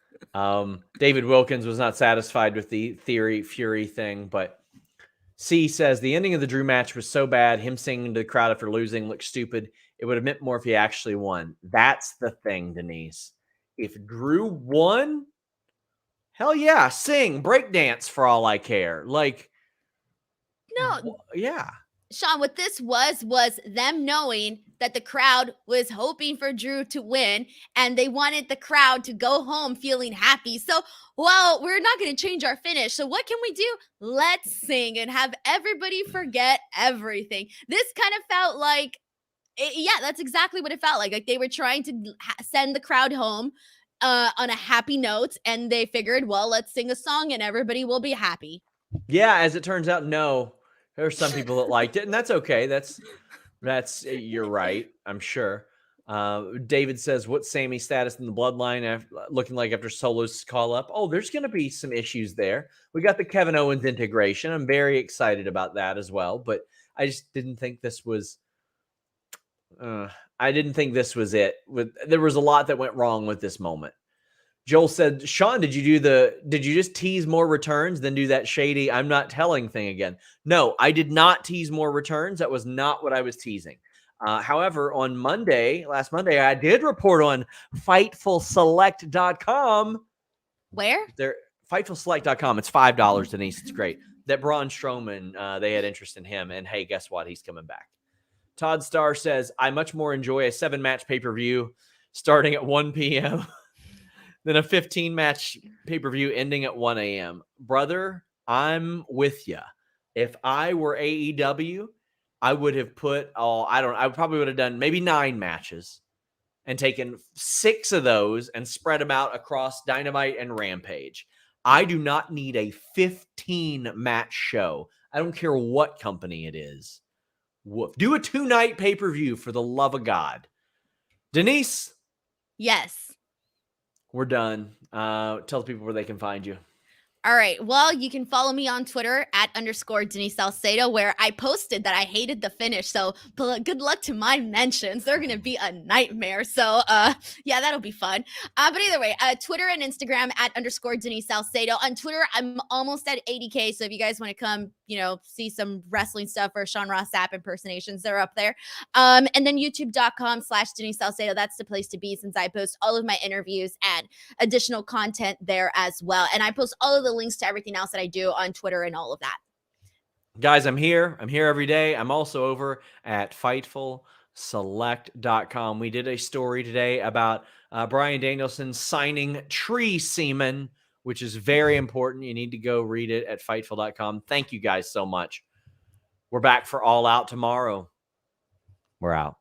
David Wilkins was not satisfied with the Theory Fury thing, but C says the ending of the Drew match was so bad. Him singing to the crowd after losing looked stupid. It would have meant more if he actually won. That's the thing, Denise. If Drew won, hell yeah, sing, breakdance for all I care. Like, no, yeah. Sean, what this was them knowing that the crowd was hoping for Drew to win and they wanted the crowd to go home feeling happy. So, well, we're not going to change our finish. So what can we do? Let's sing and have everybody forget everything. This kind of felt like, yeah, that's exactly what it felt like. Like they were trying to send the crowd home on a happy note and they figured, well, let's sing a song and everybody will be happy. Yeah, as it turns out, no. There are some people that liked it, and that's okay. That's you're right, I'm sure. David says, what's Sammy's status in the bloodline looking like after Solo's call up? Oh, there's going to be some issues there. We got the Kevin Owens integration. I'm very excited about that as well, but I just didn't think this was it. There was a lot that went wrong with this moment. Joel said, Sean, did you just tease more returns than do that shady I'm not telling thing again? No, I did not tease more returns. That was not what I was teasing. However, on last Monday, I did report on FightfulSelect.com. Where? FightfulSelect.com. It's $5, Denise. It's great. That Braun Strowman, they had interest in him. And hey, guess what? He's coming back Todd Starr says, I much more enjoy a 7-match pay-per-view starting at 1 p.m. than a 15-match pay-per-view ending at 1 a.m. Brother, I'm with you. If I were AEW, I would have put I probably would have done maybe 9 matches and taken 6 of those and spread them out across Dynamite and Rampage. I do not need a 15-match show. I don't care what company it is. Woof. Do a 2-night pay-per-view for the love of God. Denise? Yes. We're done. Tell the people where they can find you. All right. Well, you can follow me on Twitter at _Denise Salcedo, where I posted that I hated the finish. So good luck to my mentions. They're going to be a nightmare. So yeah, that'll be fun. But either way, Twitter and Instagram at _Denise Salcedo. On Twitter, I'm almost at 80K. So if you guys want to come, see some wrestling stuff or Sean Ross Sapp impersonations, they're up there. And then youtube.com/Denise Salcedo. That's the place to be, since I post all of my interviews and additional content there as well. And I post all of the links to everything else that I do on Twitter and all of that. Guys, I'm here every day. I'm also over at FightfulSelect.com. We did a story today about Bryan Danielson signing tree semen, which is very important. You need to go read it at Fightful.com. Thank you guys so much. We're back for All Out tomorrow. We're out.